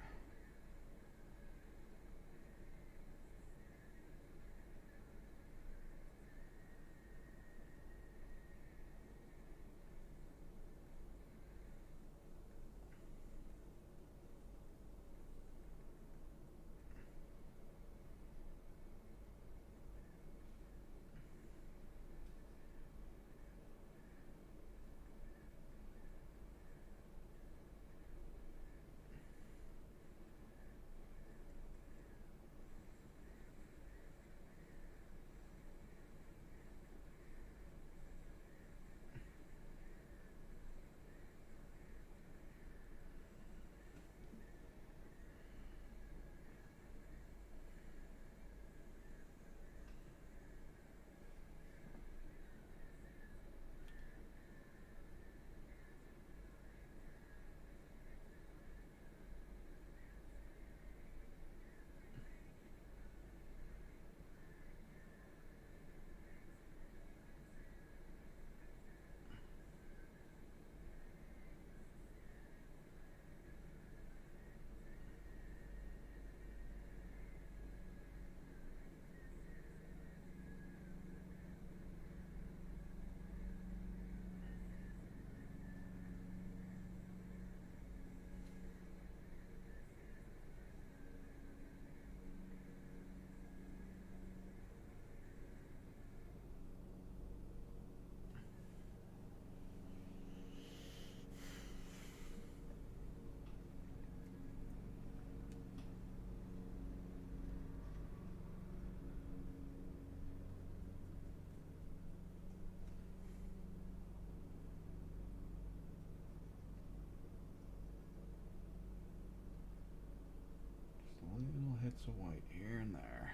Little hits of white here and there.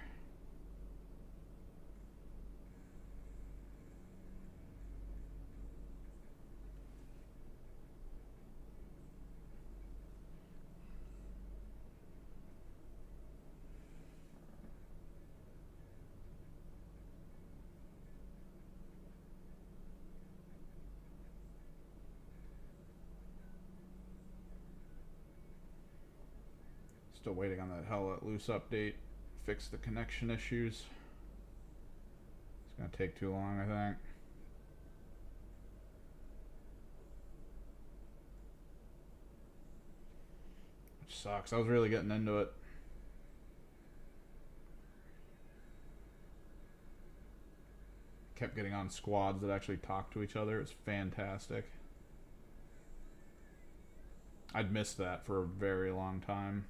Still waiting on that Hell Let Loose update. Fix the connection issues. It's gonna take too long, I think. Which sucks. I was really getting into it. Kept getting on squads that actually talk to each other. It was fantastic. I'd missed that for a very long time.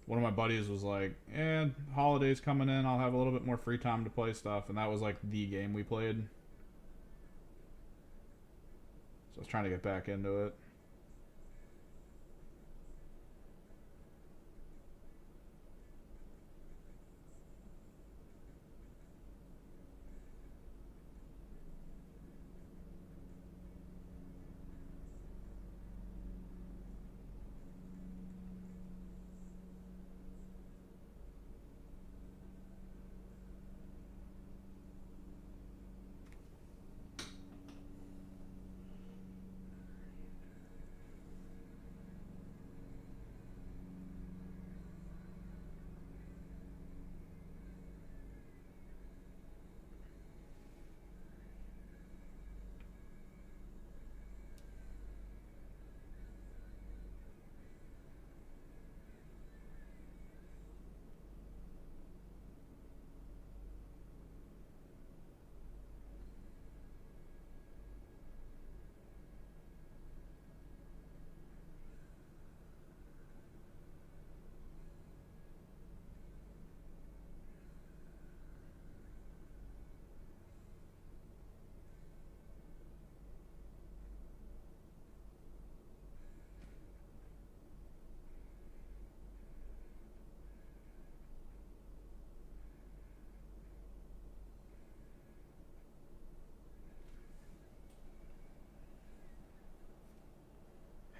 One of my buddies was like, holidays coming in, I'll have a little bit more free time to play stuff. And that was like the game we played. So I was trying to get back into it.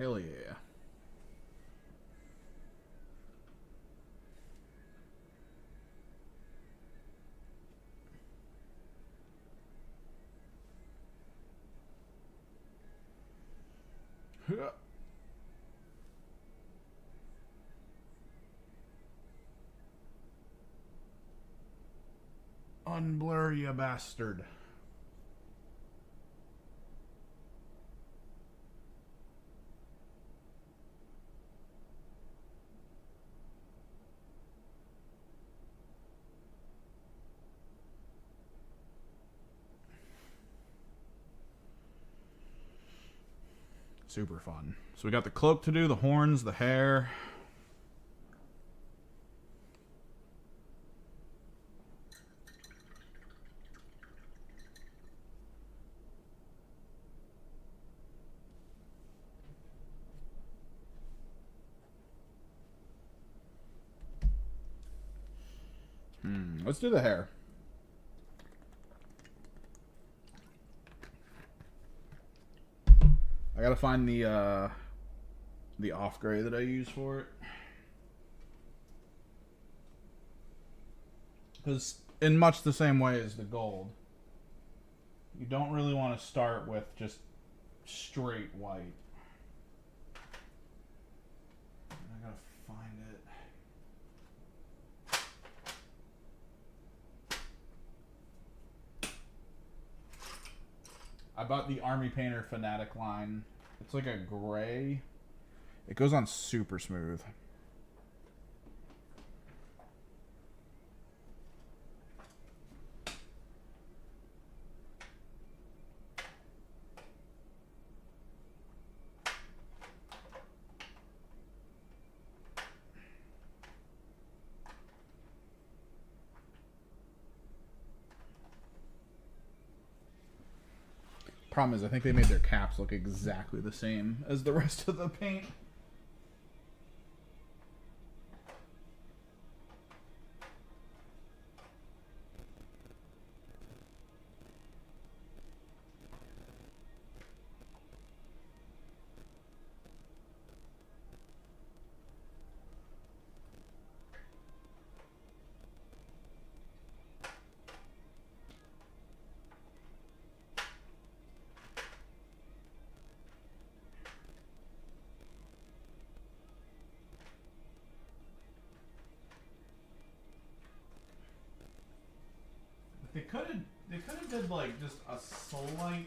Hell yeah. Unblur, you bastard. Super fun. So we got the cloak to do, the horns, the hair. Let's do the hair. I gotta find the off gray that I use for it. Because in much the same way as the gold, you don't really want to start with just straight white. I gotta find it. I bought the Army Painter Fanatic line. It's like a gray. It goes on super smooth. Problem is, I think they made their caps look exactly the same as the rest of the paint. They could have did like just a slight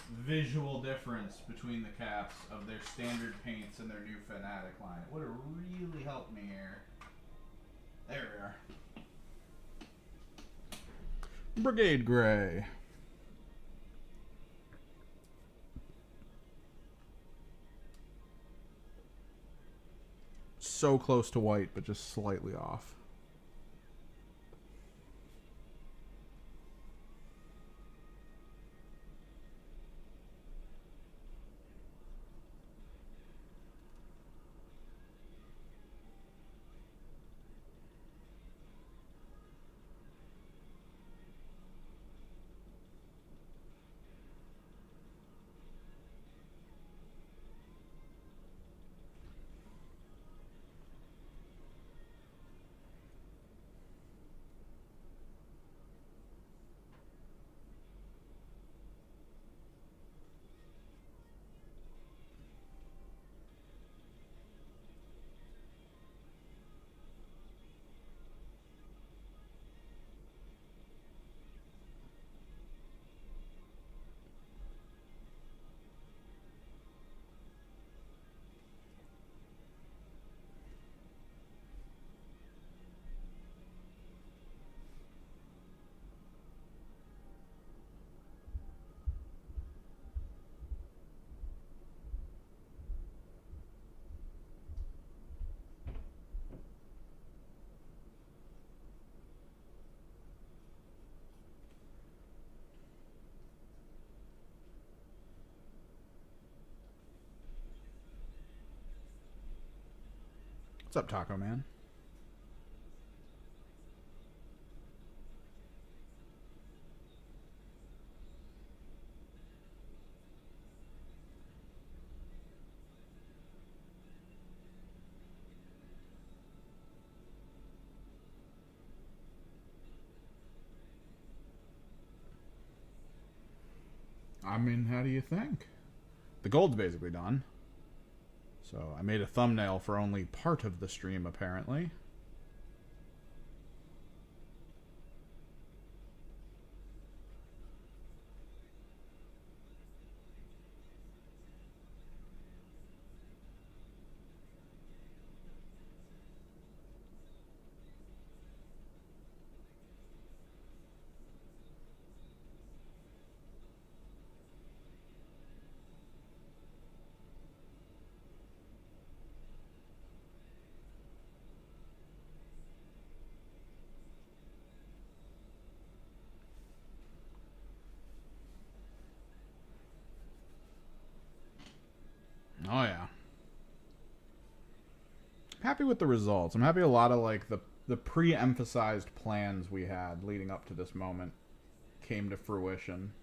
visual difference between the caps of their standard paints and their new Fanatic line. It would have really helped me here. There we are. Brigade Gray. So close to white, but just slightly off. What's up, Taco Man? I mean, how do you think? The gold's basically done. So I made a thumbnail for only part of the stream, apparently. Oh yeah. Happy with the results. I'm happy a lot of like the pre-emphasized plans we had leading up to this moment came to fruition.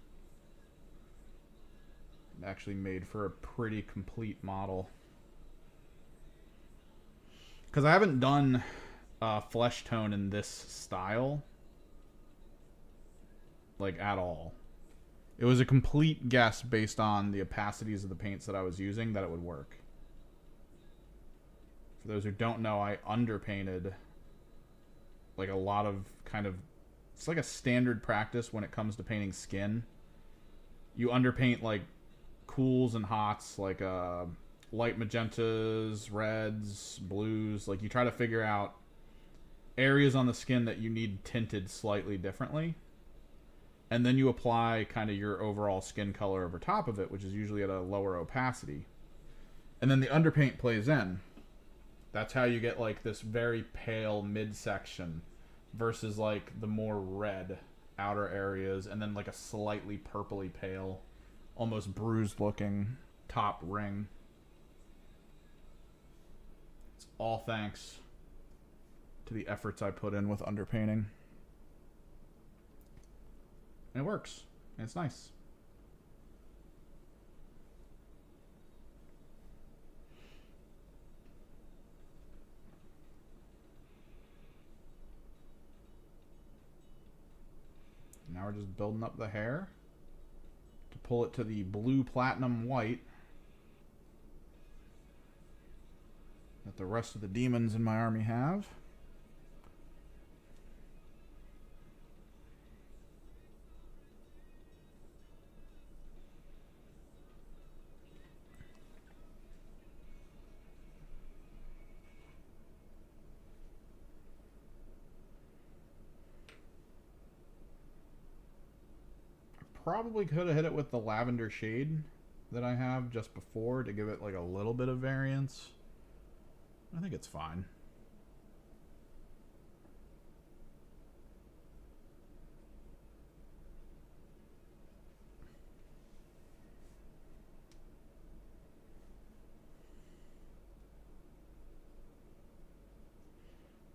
It actually made for a pretty complete model. Because I haven't done flesh tone in this style like at all. It was a complete guess based on the opacities of the paints that I was using that it would work. For those who don't know, I underpainted like a lot of kind of... It's like a standard practice when it comes to painting skin. You underpaint like cools and hots, like light magentas, reds, blues. Like you try to figure out areas on the skin that you need tinted slightly differently. And then you apply kind of your overall skin color over top of it, which is usually at a lower opacity. And then the underpaint plays in. That's how you get like this very pale midsection versus like the more red outer areas, and then like a slightly purpley pale, almost bruised looking top ring. It's all thanks to the efforts I put in with underpainting. And it works. And it's nice. Now we're just building up the hair to pull it to the blue platinum white that the rest of the demons in my army have. Probably could have hit it with the lavender shade that I have just before to give it like a little bit of variance. I think it's fine.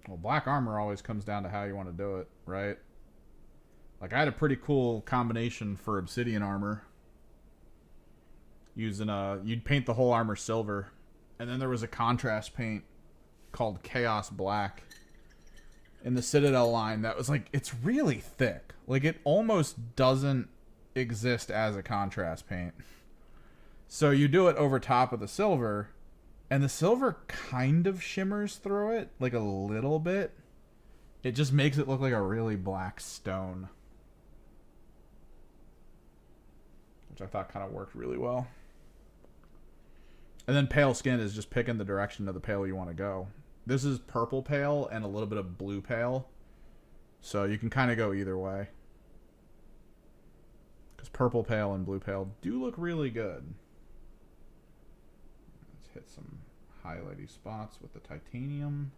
Well, black armor always comes down to how you want to do it, right? Like, I had a pretty cool combination for obsidian armor. Using you'd paint the whole armor silver. And then there was a contrast paint called Chaos Black in the Citadel line that was like, it's really thick. Like, it almost doesn't exist as a contrast paint. So you do it over top of the silver, and the silver kind of shimmers through it, like a little bit. It just makes it look like a really black stone. Which I thought kind of worked really well. And then pale skin is just picking the direction of the pale you want to go. This is purple pale and a little bit of blue pale. So you can kind of go either way. Because purple pale and blue pale do look really good. Let's hit some highlighty spots with the titanium.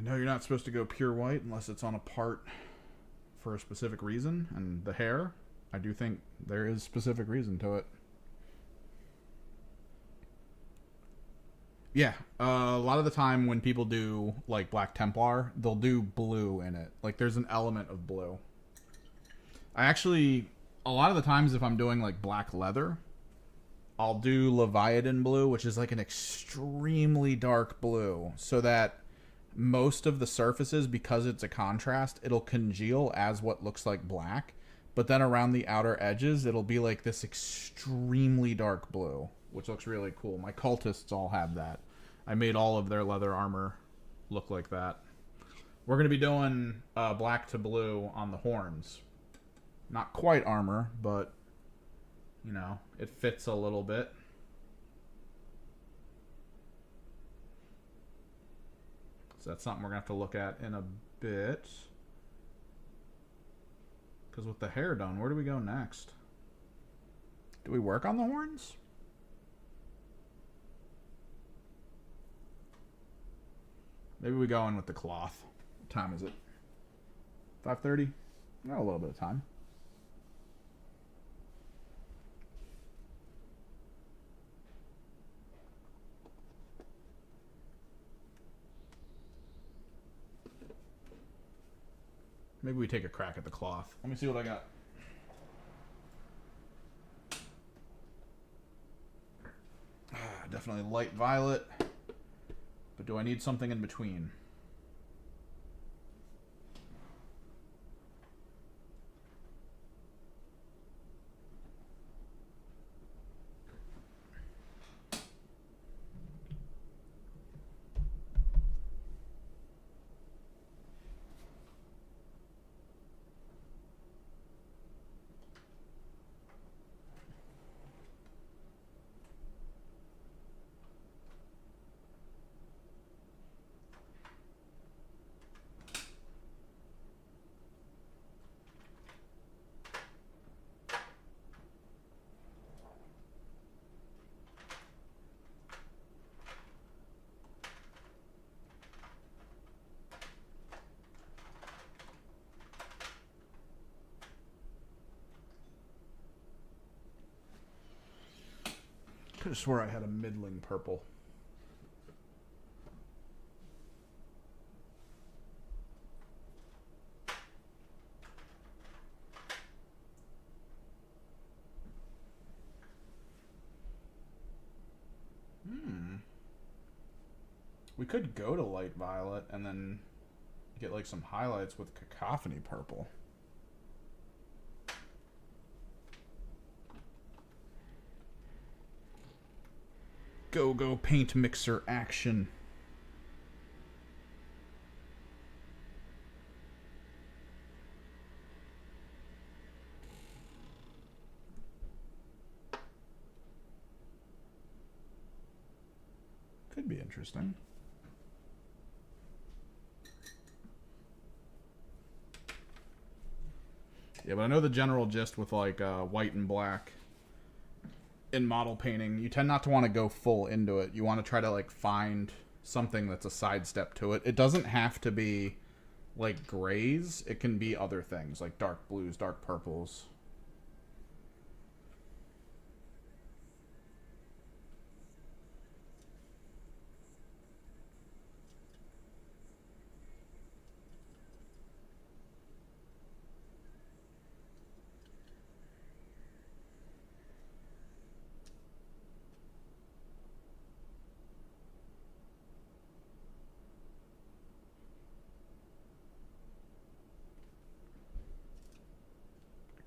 I know you're not supposed to go pure white unless it's on a part for a specific reason, and the hair, I do think there is specific reason to it. Yeah, a lot of the time when people do like Black Templar, they'll do blue in it. Like there's an element of blue. I actually, a lot of the times if I'm doing like black leather, I'll do Leviathan blue, which is like an extremely dark blue, so that most of the surfaces, because it's a contrast, it'll congeal as what looks like black, but then around the outer edges, it'll be like this extremely dark blue, which looks really cool. My cultists all have that. I made all of their leather armor look like that. We're going to be doing black to blue on the horns. Not quite armor, but, you know, it fits a little bit. So that's something we're going to have to look at in a bit. Because with the hair done, where do we go next? Do we work on the horns? Maybe we go in with the cloth. What time is it? 5:30? Got a little bit of time. Maybe we take a crack at the cloth. Let me see what I got. Definitely light violet. But do I need something in between? Could have swore I had a middling purple. We could go to light violet and then get like some highlights with cacophony purple. Go paint mixer action. Could be interesting. Yeah, but I know the general gist with like white and black in model painting, you tend not to want to go full into it. You want to try to like find something that's a sidestep to it. It doesn't have to be like grays. It can be other things like dark blues, dark purples.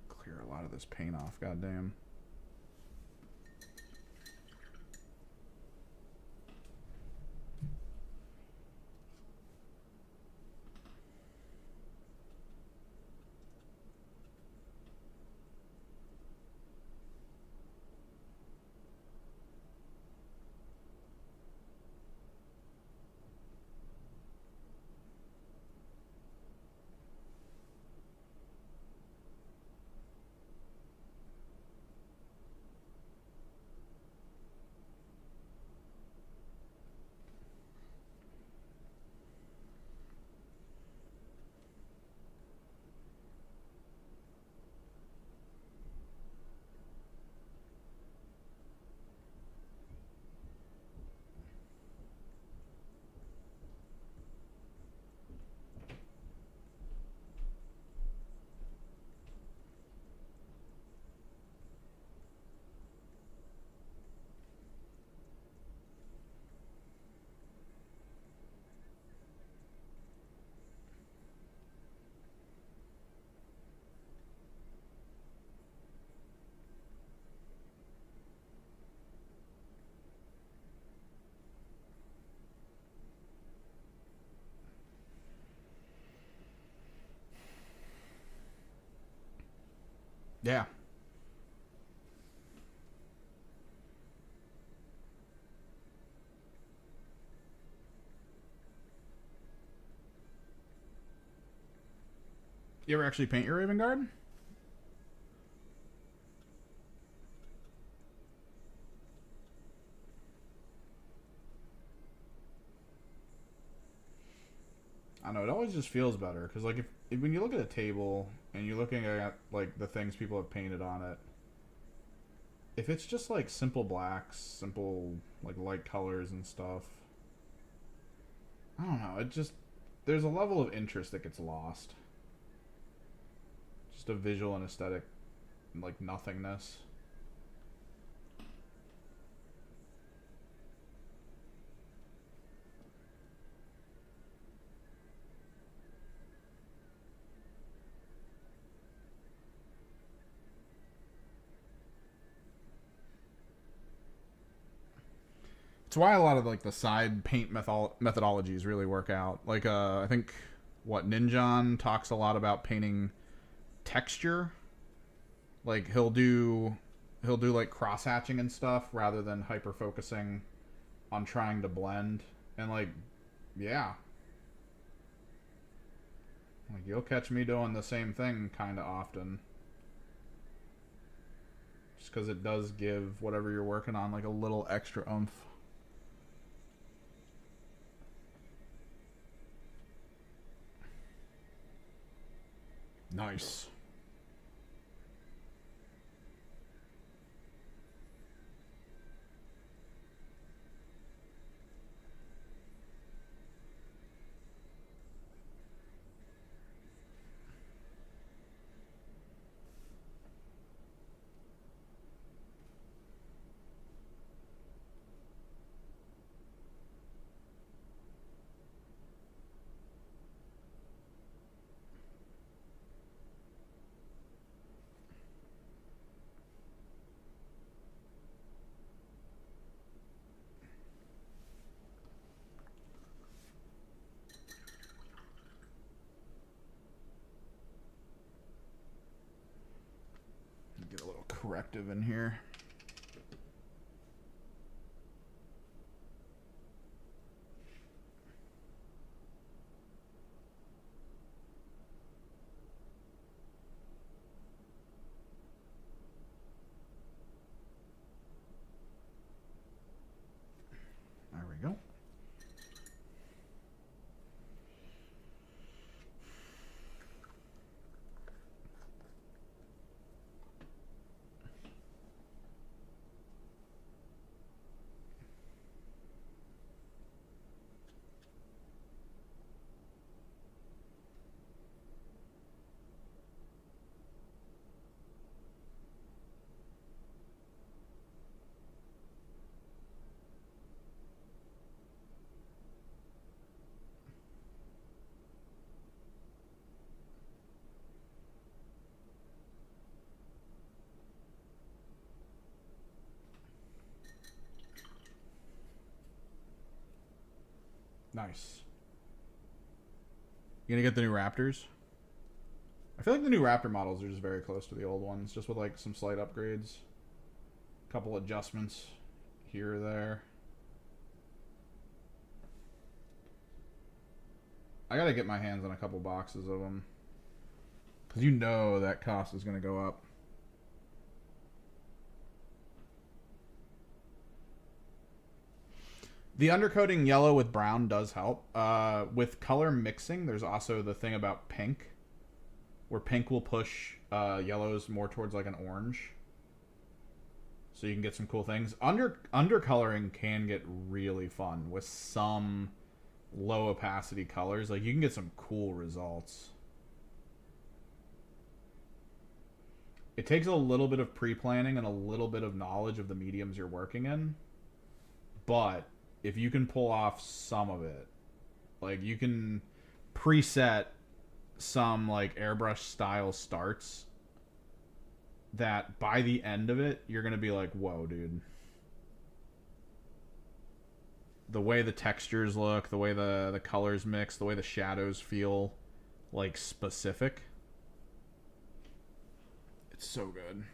Clear a lot of this paint off, goddamn. Yeah. You ever actually paint your Raven Guard? I don't know. It always just feels better because, like, if when you look at a table and you're looking at like the things people have painted on it, if it's just like simple blacks, simple like light colors and stuff, I don't know. It just there's a level of interest that gets lost. Just a visual and aesthetic, like nothingness. It's why a lot of like the side paint methodologies really work out. Like I think what Ninjan talks a lot about painting texture. Like he'll do like cross hatching and stuff rather than hyper focusing on trying to blend. And like yeah, like you'll catch me doing the same thing kind of often. Just because it does give whatever you're working on like a little extra oomph. Nice. Get a little corrective in here. There we go. Nice. You gonna get the new Raptors? I feel like the new Raptor models are just very close to the old ones, just with like some slight upgrades, a couple adjustments here or there. I gotta get my hands on a couple boxes of them, because you know that cost is gonna go up. The undercoating yellow with brown does help. With color mixing, there's also the thing about pink, where pink will push yellows more towards like an orange. So you can get some cool things. Undercoloring can get really fun with some low opacity colors. Like you can get some cool results. It takes a little bit of pre-planning and a little bit of knowledge of the mediums you're working in. But if you can pull off some of it, like you can preset some like airbrush style starts that by the end of it you're gonna be like, whoa dude, the way the textures look, the way the colors mix, the way the shadows feel like specific, it's It's so good.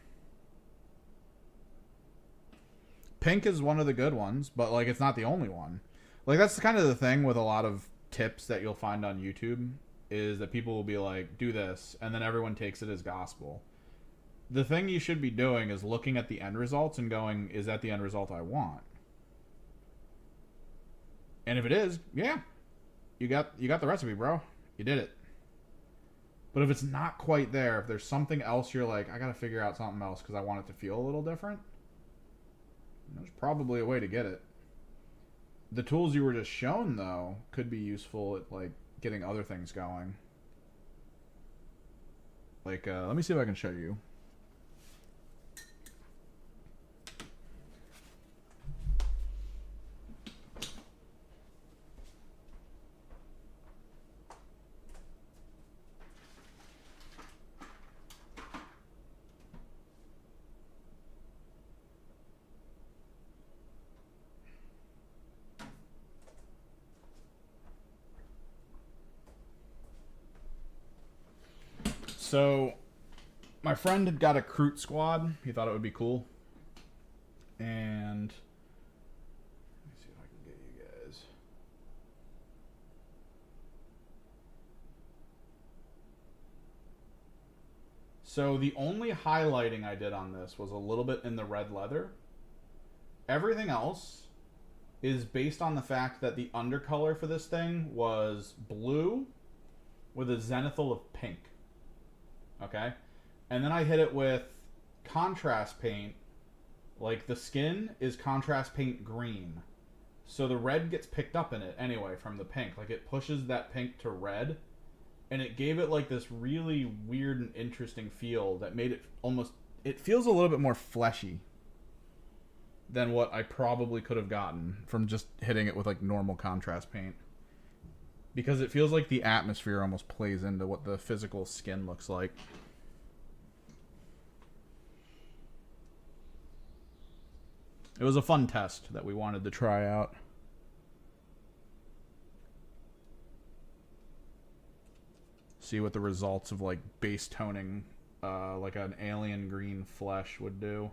Pink is one of the good ones, but like it's not the only one. Like that's kind of the thing with a lot of tips that you'll find on YouTube is that people will be like, do this, and then everyone takes it as gospel. The thing you should be doing is looking at the end results and going, is that the end result I want? And if it is, yeah, you got the recipe, bro. You did it. But if it's not quite there, if there's something else you're like, I gotta figure out something else because I want it to feel a little different, there's probably a way to get it. The tools you were just shown, though, could be useful at, like, getting other things going. Like, let me see if I can show you. So, my friend had got a Kroot squad. He thought it would be cool. And let me see if I can get you guys. So the only highlighting I did on this was a little bit in the red leather. Everything else is based on the fact that the undercolor for this thing was blue with a zenithal of pink. Okay? And then I hit it with contrast paint. Like the skin is contrast paint green. So the red gets picked up in it anyway from the pink. Like it pushes that pink to red. And it gave it like this really weird and interesting feel that made it almost... It feels a little bit more fleshy than what I probably could have gotten from just hitting it with like normal contrast paint. Because it feels like the atmosphere almost plays into what the physical skin looks like. It was a fun test that we wanted to try out. See what the results of like base toning like an alien green flesh would do.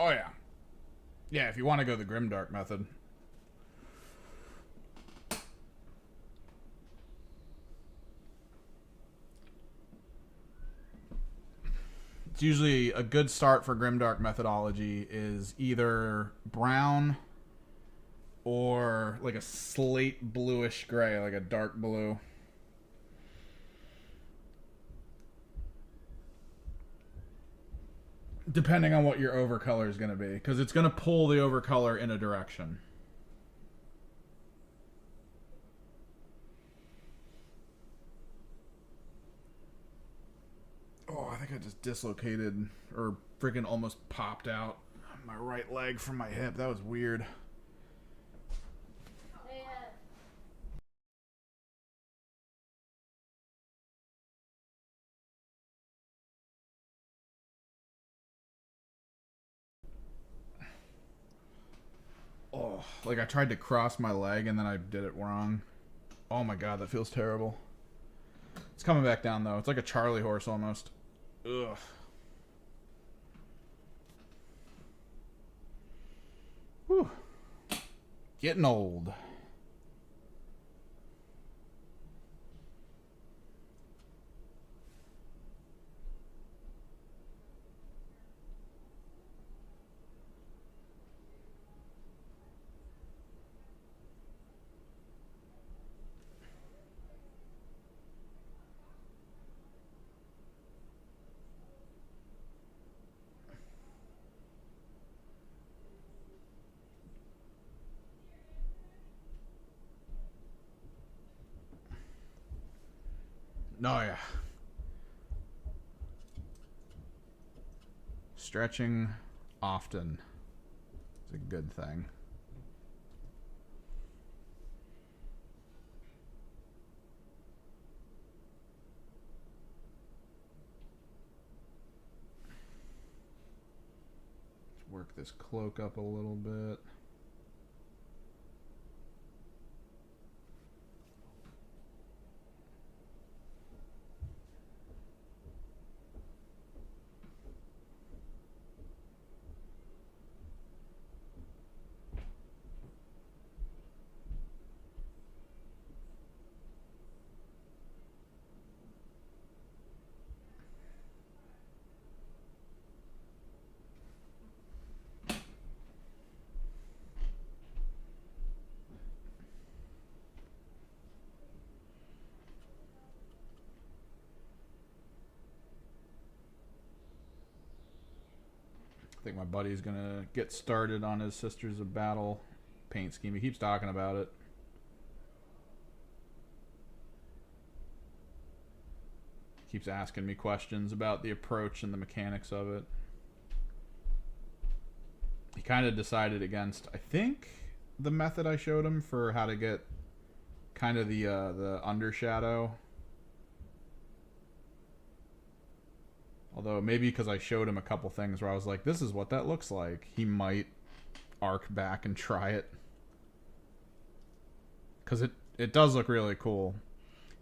Oh yeah. Yeah, if you want to go the grimdark method. It's usually a good start for grimdark methodology is either brown or like a slate bluish gray, like a dark blue. Depending on what your overcolor is going to be, because it's going to pull the overcolor in a direction. Oh, I think I just dislocated or freaking almost popped out my right leg from my hip. That was weird. Oh, like I tried to cross my leg and then I did it wrong. Oh my god, that feels terrible. It's coming back down though. It's like a Charlie horse almost. Ugh. Whew. Getting old. No, yeah. Stretching often is a good thing. Let's work this cloak up a little bit. I think my buddy's gonna get started on his Sisters of Battle paint scheme. He keeps talking about it. Keeps asking me questions about the approach and the mechanics of it. He kind of decided against, I think, the method I showed him for how to get kind of the undershadow. Although maybe because I showed him a couple things where I was like, this is what that looks like. He might arc back and try it. Because it does look really cool.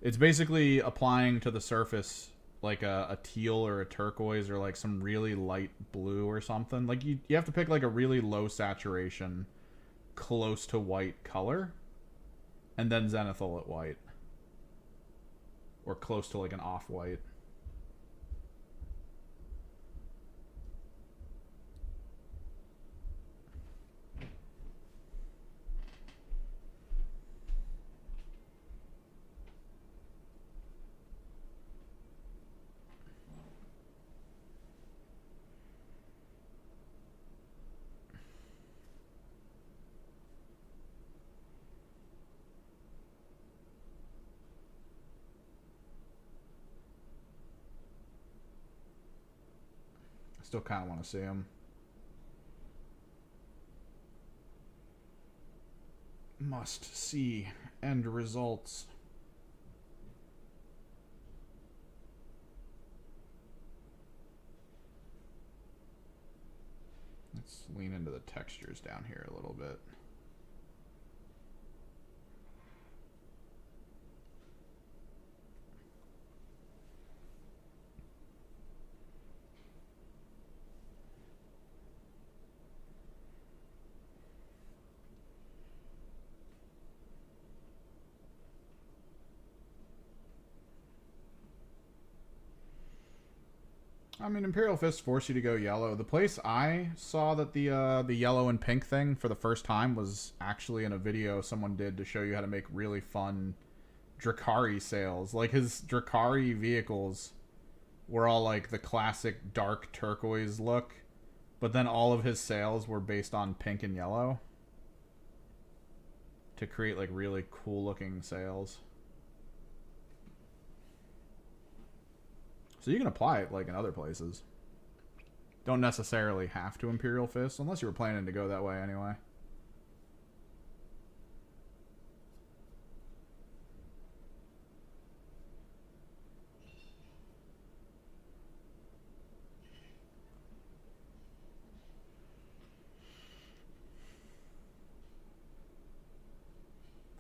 It's basically applying to the surface like a teal or a turquoise or like some really light blue or something. Like you have to pick like a really low saturation, close to white color. And then zenithal it white. Or close to like an off-white. Still kind of want to see him. Must see end results. Let's lean into the textures down here a little bit. I mean, Imperial Fists force you to go yellow. The place I saw that the yellow and pink thing for the first time was actually in a video someone did to show you how to make really fun Drakari sails. Like, his Drakari vehicles were all like the classic dark turquoise look, but then all of his sails were based on pink and yellow to create like really cool looking sails. So you can apply it like in other places. Don't necessarily have to Imperial Fist, unless you were planning to go that way anyway.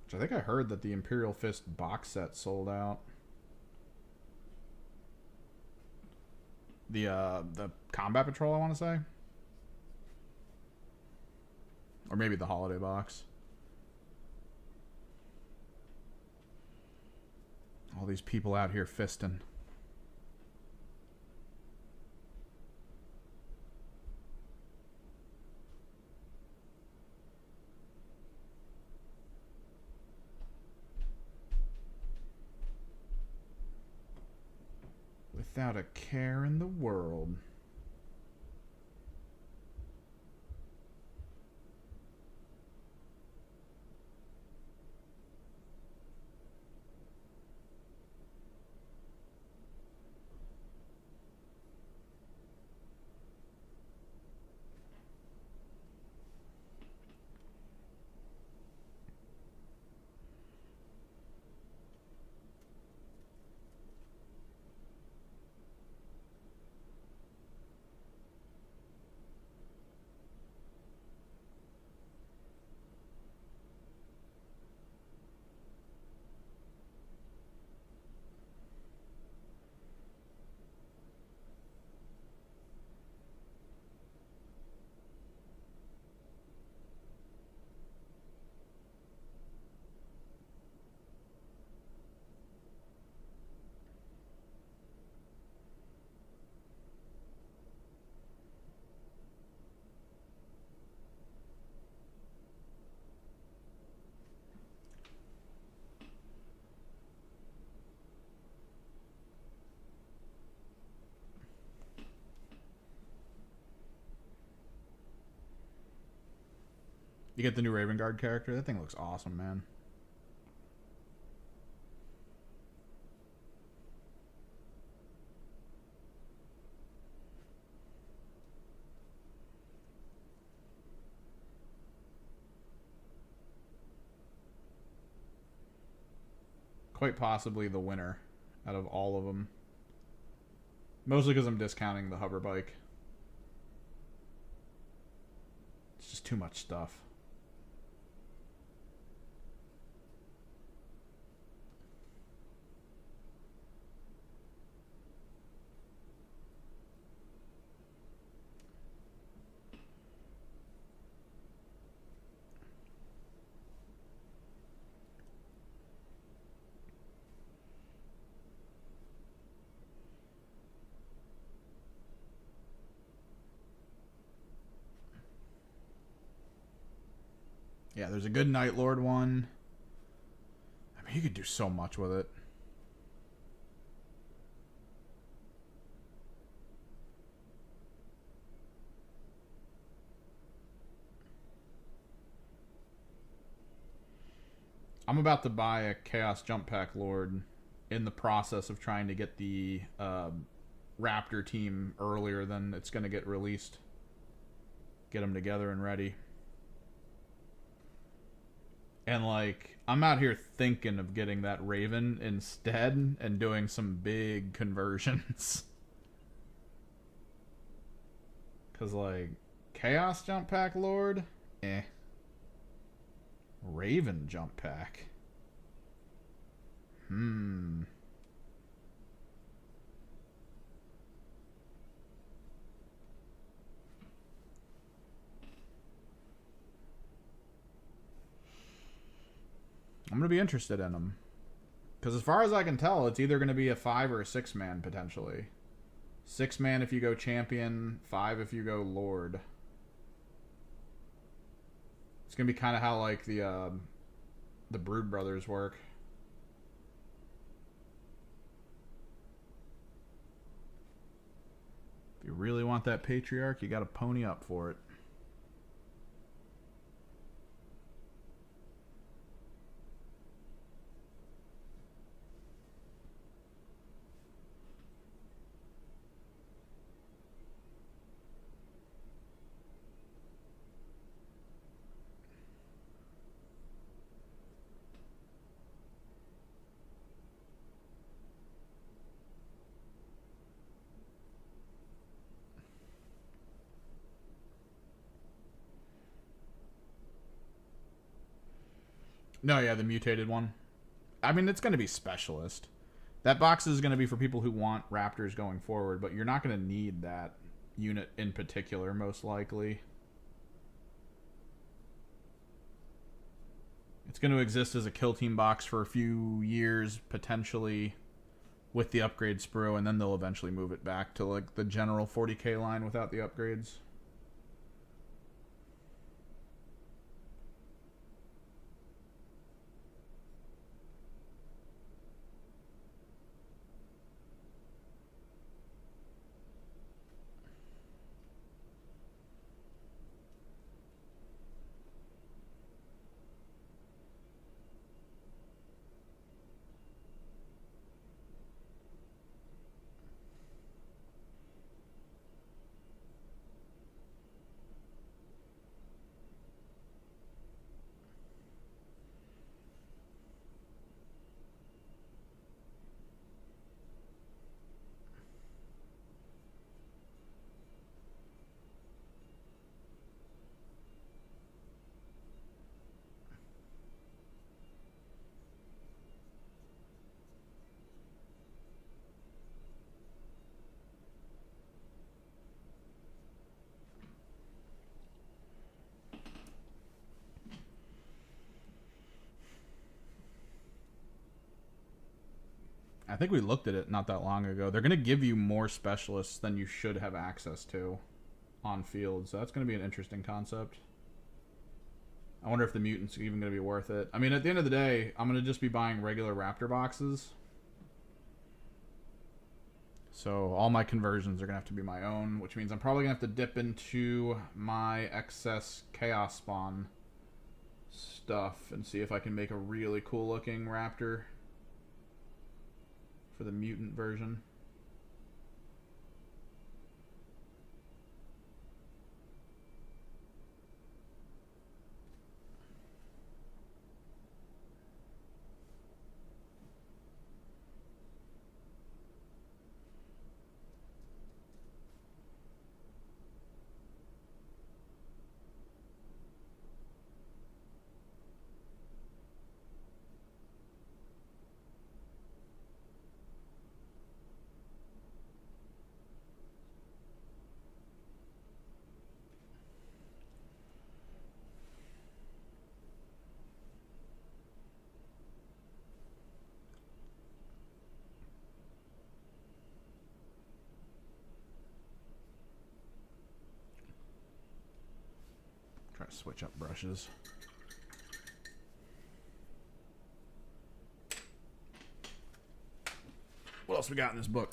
Which I think I heard that the Imperial Fist box set sold out. The Combat Patrol, I want to say. Or maybe the holiday box. All these people out here fisting. Without a care in the world. You get the new Raven Guard character. That thing looks awesome, man. Quite possibly the winner out of all of them. Mostly because I'm discounting the hover bike. It's just too much stuff. Yeah, there's a good Night Lord one. I mean, you could do so much with it. I'm about to buy a Chaos Jump Pack Lord in the process of trying to get the Raptor team earlier than it's going to get released. Get them together and ready. And, like, I'm out here thinking of getting that Raven instead and doing some big conversions. Because, like, Chaos Jump Pack Lord? Eh. Raven Jump Pack? I'm going to be interested in them. Because as far as I can tell, it's either going to be a 5 or a 6-man, potentially. 6-man if you go champion, 5 if you go lord. It's going to be kind of how, like, the Brood Brothers work. If you really want that Patriarch, you got to pony up for it. No, yeah, the mutated one. I mean, it's going to be specialist. That box is going to be for people who want Raptors going forward, but you're not going to need that unit in particular, most likely. It's going to exist as a kill team box for a few years, potentially, with the upgrade sprue, and then they'll eventually move it back to, like, the general 40k line without the upgrades. I think we looked at it not that long ago. They're going to give you more specialists than you should have access to on field, so that's going to be an interesting concept. I wonder if the mutants are even going to be worth it. I mean, at the end of the day, I'm going to just be buying regular Raptor boxes. So all my conversions are going to have to be my own, which means I'm probably going to have to dip into my excess Chaos Spawn stuff and see if I can make a really cool looking raptor for the mutant version. Try to switch up brushes. What else we got in this book?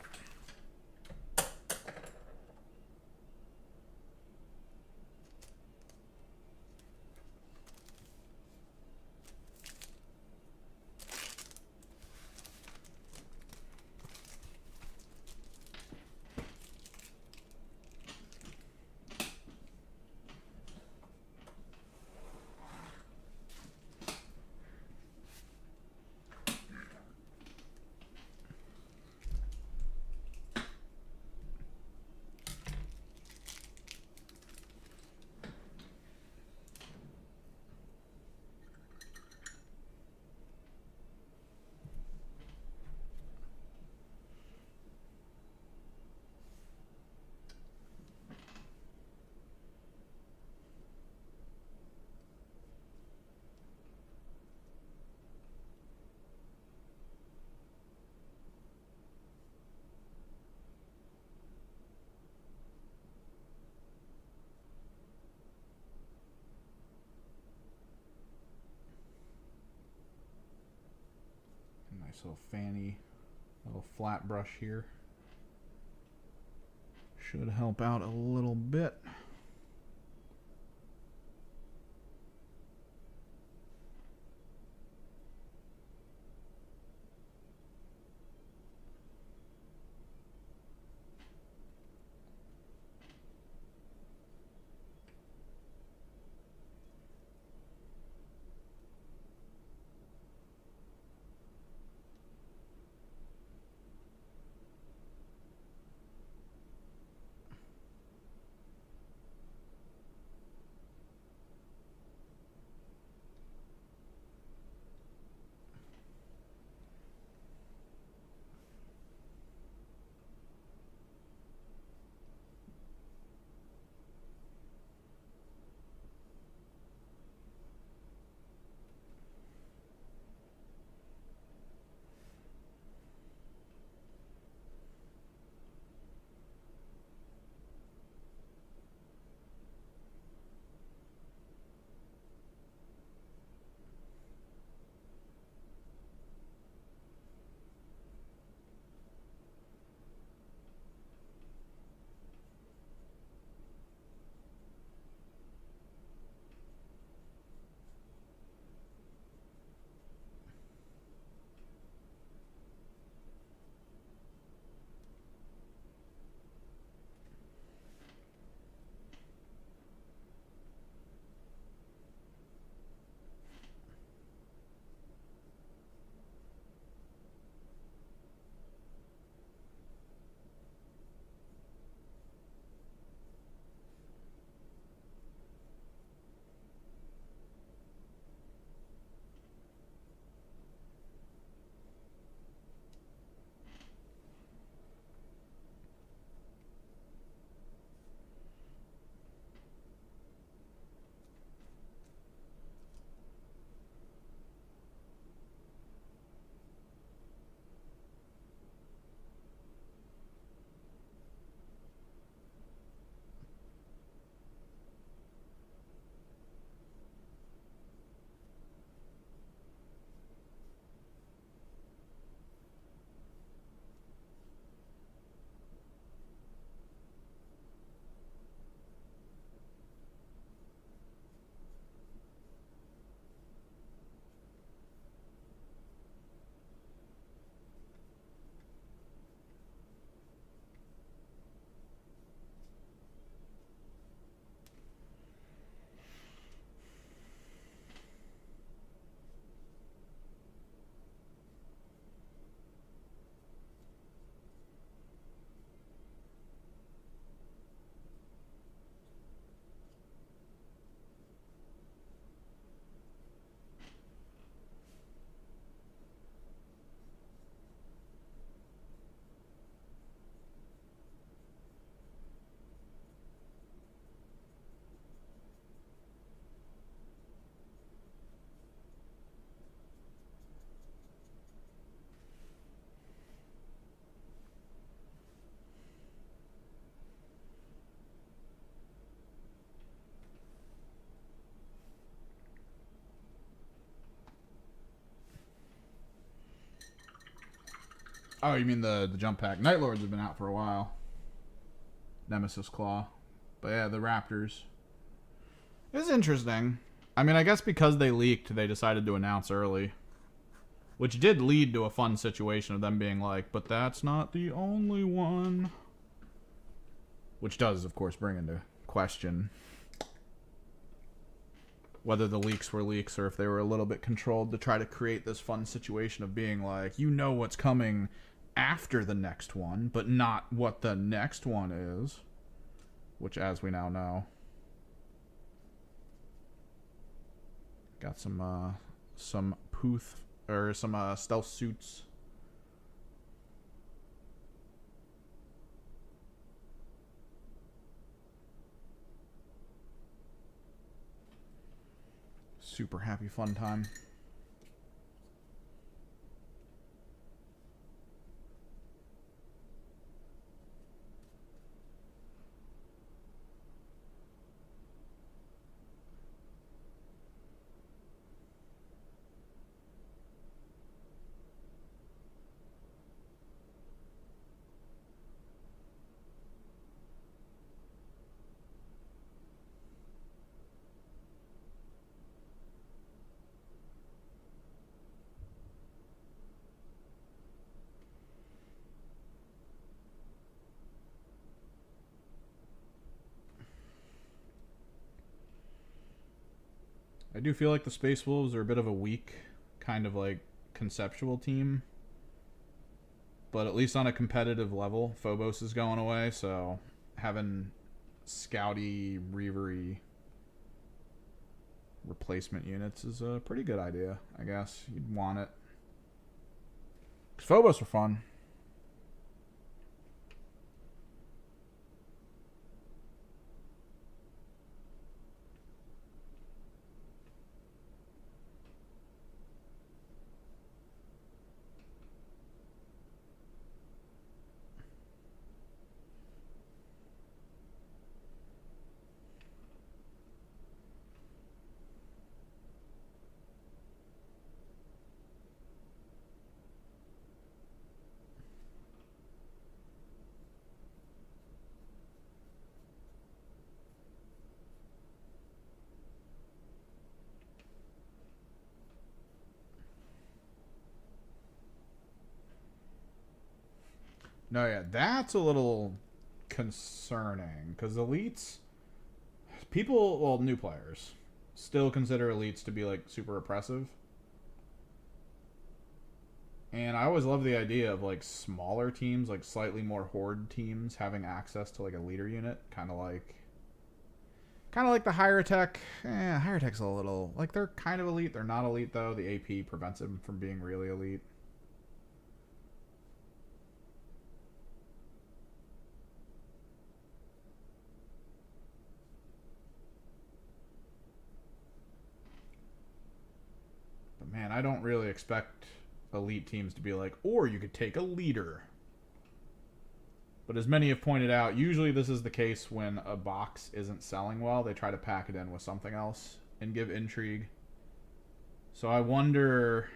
Nice little fanny, little flat brush here. Should help out a little bit. Oh, you mean the jump pack? Night Lords have been out for a while. Nemesis Claw. But yeah, the Raptors. It's interesting. I mean, I guess because they leaked, they decided to announce early. Which did lead to a fun situation of them being like, but that's not the only one. Which does, of course, bring into question whether the leaks were leaks or if they were a little bit controlled to try to create this fun situation of being like, you know what's coming after the next one, but not what the next one is. Which, as we now know. Got some Pooth, or some stealth suits. Super happy fun time. I do feel like the Space Wolves are a bit of a weak, kind of like conceptual team. But at least on a competitive level, Phobos is going away, so having scouty, reavery replacement units is a pretty good idea, I guess. You'd want it. 'Cause Phobos are fun. No, yeah, that's a little concerning because elites, people, well, new players still consider elites to be like super oppressive. And I always love the idea of like smaller teams, like slightly more horde teams, having access to like a leader unit, kind of like the higher tech. Higher tech's a little like they're kind of elite. They're not elite though. The AP prevents them from being really elite. Man, I don't really expect elite teams to be like, or you could take a leader. But as many have pointed out, usually this is the case when a box isn't selling well. They try to pack it in with something else and give intrigue. So I wonder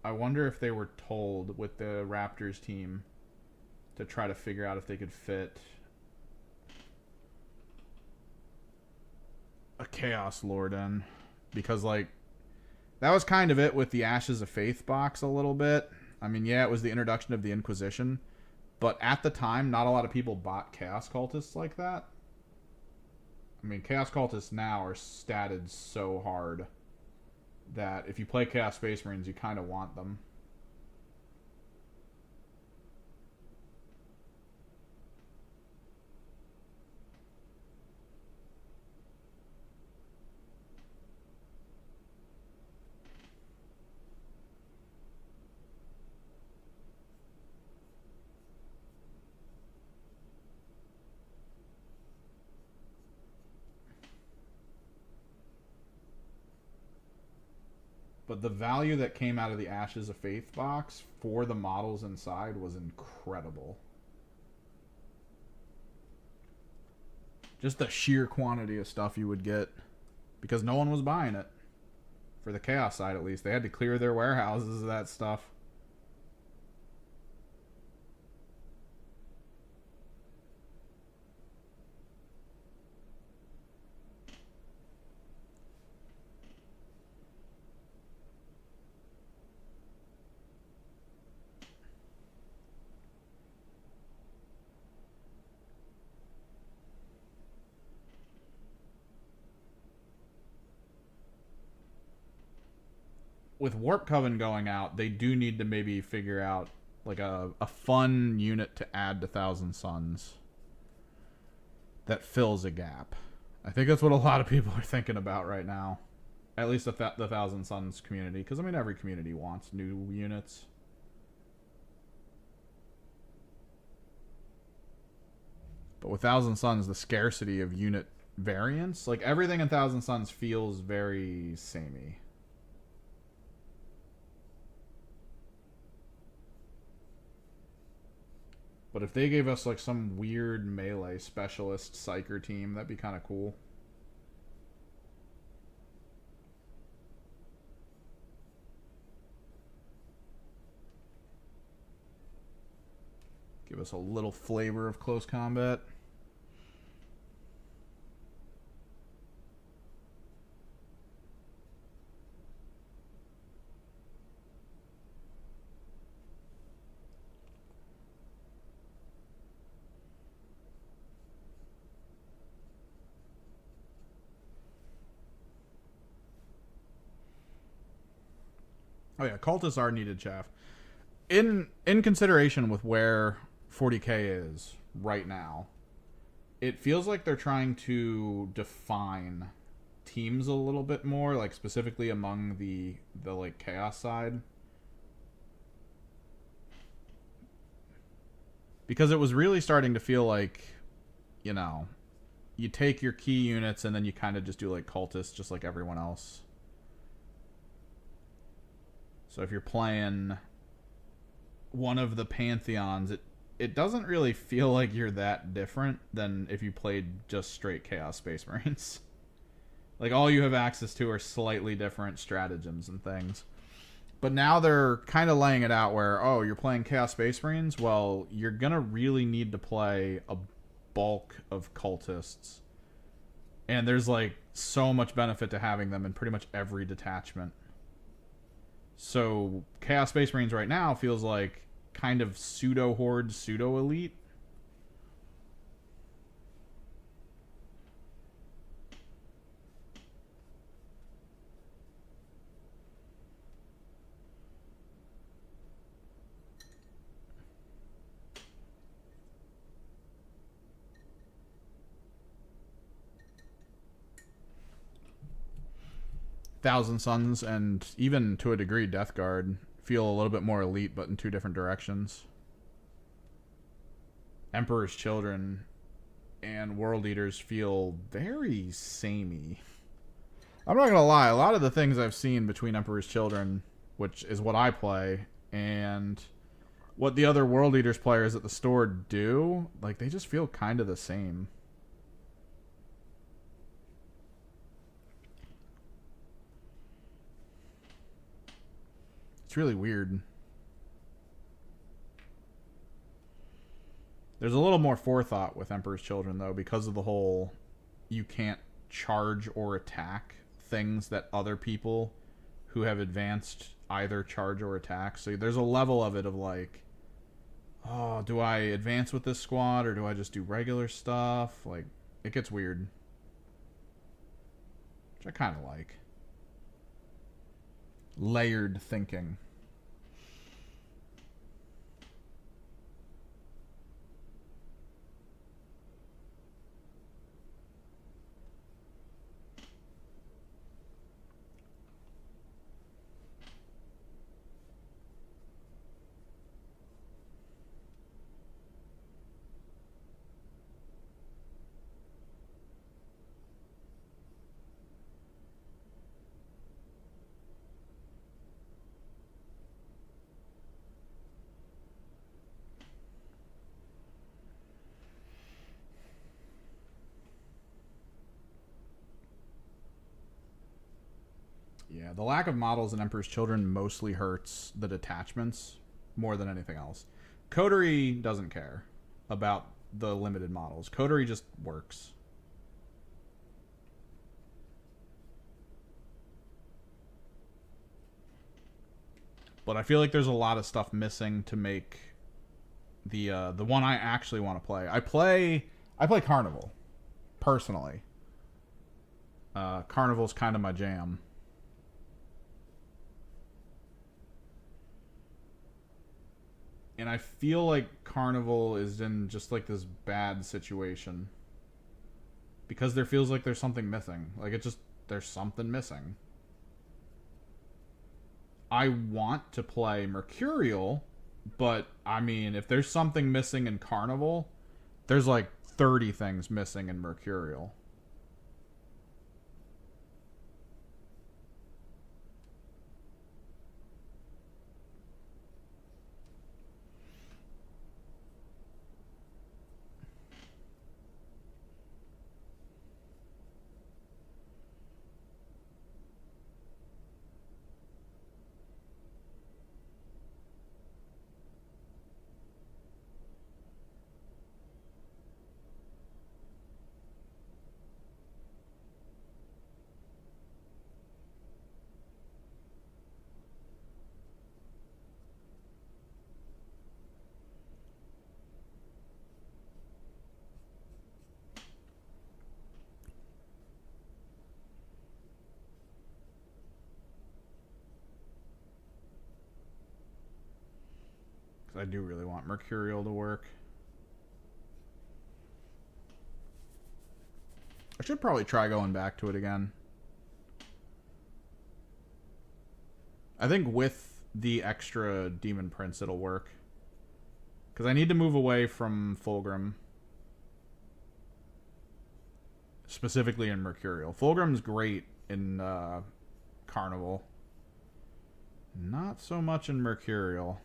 if they were told with the Raptors team to try to figure out if they could fit a Chaos Lord in. Because, like, that was kind of it with the Ashes of Faith box a little bit. I mean, yeah, it was the introduction of the Inquisition. But at the time, not a lot of people bought Chaos Cultists like that. I mean, Chaos Cultists now are statted so hard that if you play Chaos Space Marines, you kind of want them. But the value that came out of the Ashes of Faith box for the models inside was incredible. Just the sheer quantity of stuff you would get. Because no one was buying it. For the Chaos side, at least. They had to clear their warehouses of that stuff. with Warp Coven going out, they do need to maybe figure out like a fun unit to add to Thousand Suns that fills a gap. I think that's what a lot of people are thinking about right now. At least the Thousand Suns community. Because, I mean, every community wants new units. But with Thousand Suns, the scarcity of unit variants, like everything in Thousand Suns feels very samey. But if they gave us like some weird melee specialist psyker team, that'd be kind of cool. Give us a little flavor of close combat. Oh yeah, cultists are needed, chaff. In consideration with where 40k is right now, it feels like they're trying to define teams a little bit more, like specifically among the like chaos side. Because it was really starting to feel like, you know, you take your key units and then you kind of just do like cultists just like everyone else. So if you're playing one of the pantheons, it doesn't really feel like you're that different than if you played just straight Chaos Space Marines. Like, all you have access to are slightly different stratagems and things. But now they're kind of laying it out where, oh, you're playing Chaos Space Marines? Well, you're going to really need to play a bulk of cultists. And there's, like, so much benefit to having them in pretty much every detachment. So Chaos Space Marines right now feels like kind of pseudo-horde, pseudo-elite. Thousand Suns and even to a degree Death Guard feel a little bit more elite, but in two different directions. Emperor's Children and World Eaters feel very samey. I'm not gonna lie, a lot of the things I've seen between Emperor's Children, which is what I play, and what the other World Eaters players at the store do, like, they just feel kind of the same. It's really weird. There's a little more forethought with Emperor's Children, though, because of the whole you can't charge or attack things that other people who have advanced either charge or attack. So there's a level of it of like, oh, do I advance with this squad or do I just do regular stuff? Like, it gets weird. Which I kind of like. Layered thinking. Yeah, the lack of models in Emperor's Children mostly hurts the detachments more than anything else. Coterie doesn't care about the limited models. Coterie just works. But I feel like there's a lot of stuff missing to make the one I actually want to play. I play Carnival, personally. Carnival's kind of my jam. And I feel like Carnival is in just like this bad situation. Because there feels like there's something missing. Like it just, there's something missing. I want to play Mercurial, but I mean, if there's something missing in Carnival, there's like 30 things missing in Mercurial. I do really want Mercurial to work. I should probably try going back to it again. I think with the extra Demon Prince it'll work. Because I need to move away from Fulgrim. Specifically in Mercurial. Fulgrim's great in Carnival. Not so much in Mercurial.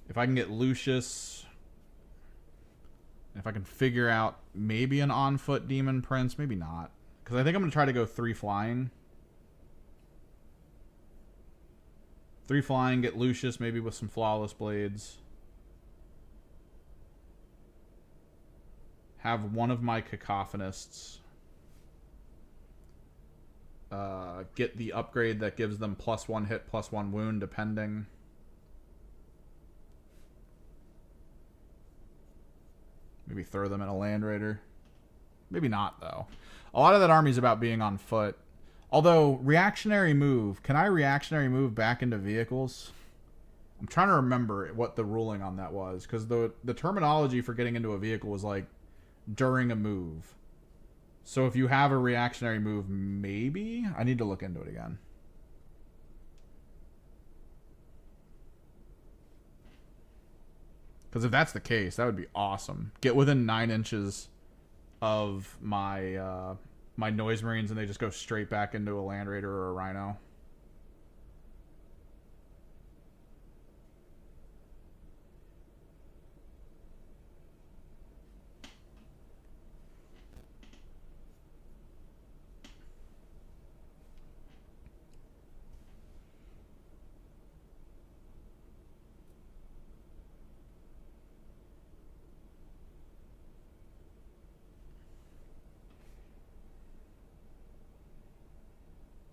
If I can get Lucius, if I can figure out maybe an on-foot Demon Prince, maybe not. Because I think I'm going to try to go 3 flying. 3 flying, get Lucius maybe with some Flawless Blades. Have one of my Cacophonists get the upgrade that gives them +1 hit, +1 wound, depending. Maybe throw them in a Land Raider. Maybe not, though. A lot of that army's about being on foot. Although, reactionary move. Can I reactionary move back into vehicles? I'm trying to remember what the ruling on that was. Because the terminology for getting into a vehicle was like, during a move. So if you have a reactionary move, maybe? I need to look into it again. Because if that's the case, that would be awesome. Get within 9 inches of my my Noise Marines and they just go straight back into a Land Raider or a Rhino.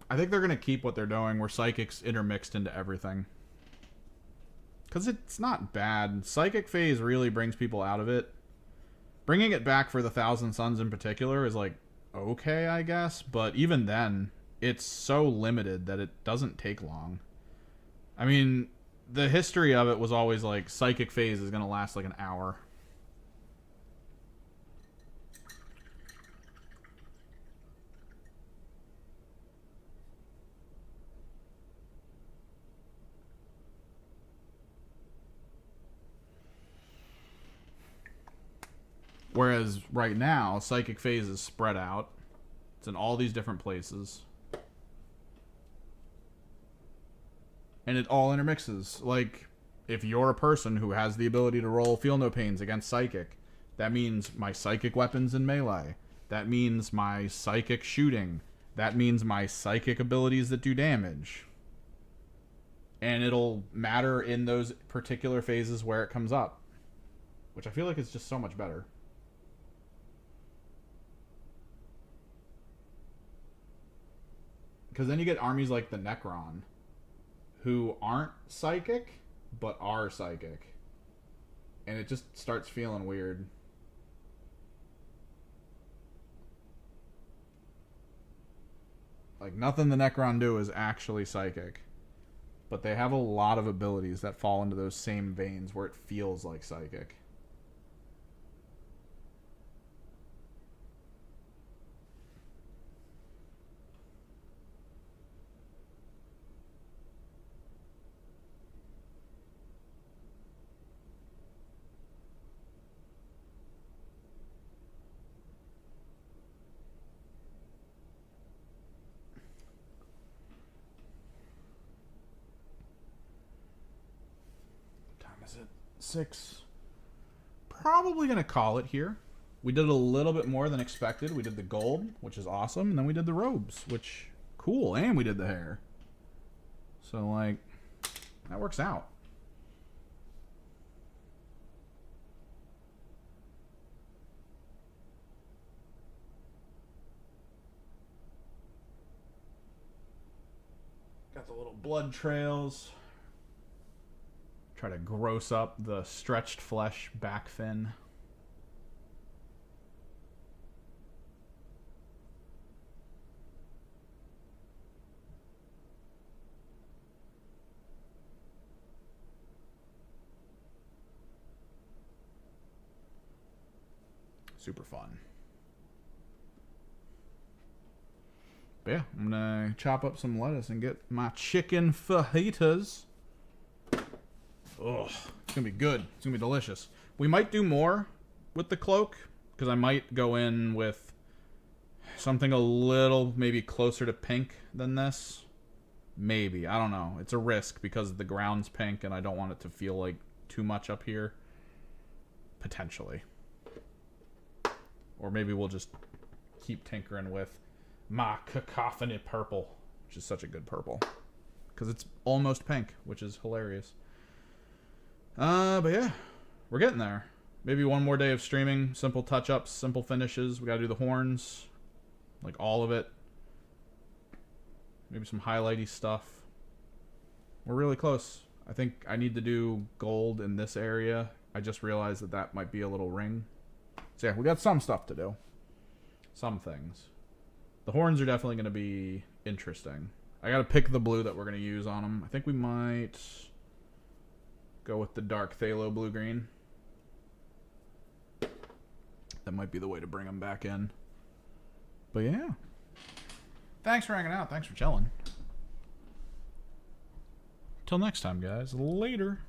I think they're going to keep what they're doing where Psychic's intermixed into everything. Because it's not bad. Psychic Phase really brings people out of it. Bringing it back for the Thousand Suns in particular is like, okay, I guess. But even then, it's so limited that it doesn't take long. I mean, the history of it was always like, Psychic Phase is going to last like an hour. Whereas right now, Psychic Phase is spread out. It's in all these different places. And it all intermixes. Like, if you're a person who has the ability to roll Feel No Pains against Psychic, that means my Psychic weapons in melee. That means my Psychic shooting. That means my Psychic abilities that do damage. And it'll matter in those particular phases where it comes up. Which I feel like is just so much better. Because then you get armies like the Necron, who aren't psychic, but are psychic. And it just starts feeling weird. Like, nothing the Necron do is actually psychic. but they have a lot of abilities that fall into those same veins where it feels like psychic. Is it 6? Probably gonna call it here. We did a little bit more than expected. We did the gold, which is awesome, and then we did the robes, which cool, and we did the hair. So like, that works out. Got the little blood trails. Try to gross up the stretched flesh back fin. Super fun. But yeah, I'm gonna chop up some lettuce and get my chicken fajitas. Ugh, it's gonna be good. It's gonna be delicious. We might do more with the cloak, because I might go in with something a little maybe closer to pink than this. Maybe. I don't know. It's a risk because the ground's pink and I don't want it to feel like too much up here. Potentially. Or maybe we'll just keep tinkering with my cacophony purple, which is such a good purple. Because it's almost pink, which is hilarious. But yeah, we're getting there. Maybe one more day of streaming, simple touch-ups, simple finishes. We gotta do the horns, like all of it. Maybe some highlighty stuff. We're really close. I think I need to do gold in this area. I just realized that that might be a little ring. So yeah, we got some stuff to do. Some things. The horns are definitely gonna be interesting. I gotta pick the blue that we're gonna use on them. I think we might go with the dark phthalo blue-green. That might be the way to bring them back in. But yeah. Thanks for hanging out. Thanks for chilling. Till next time, guys. Later.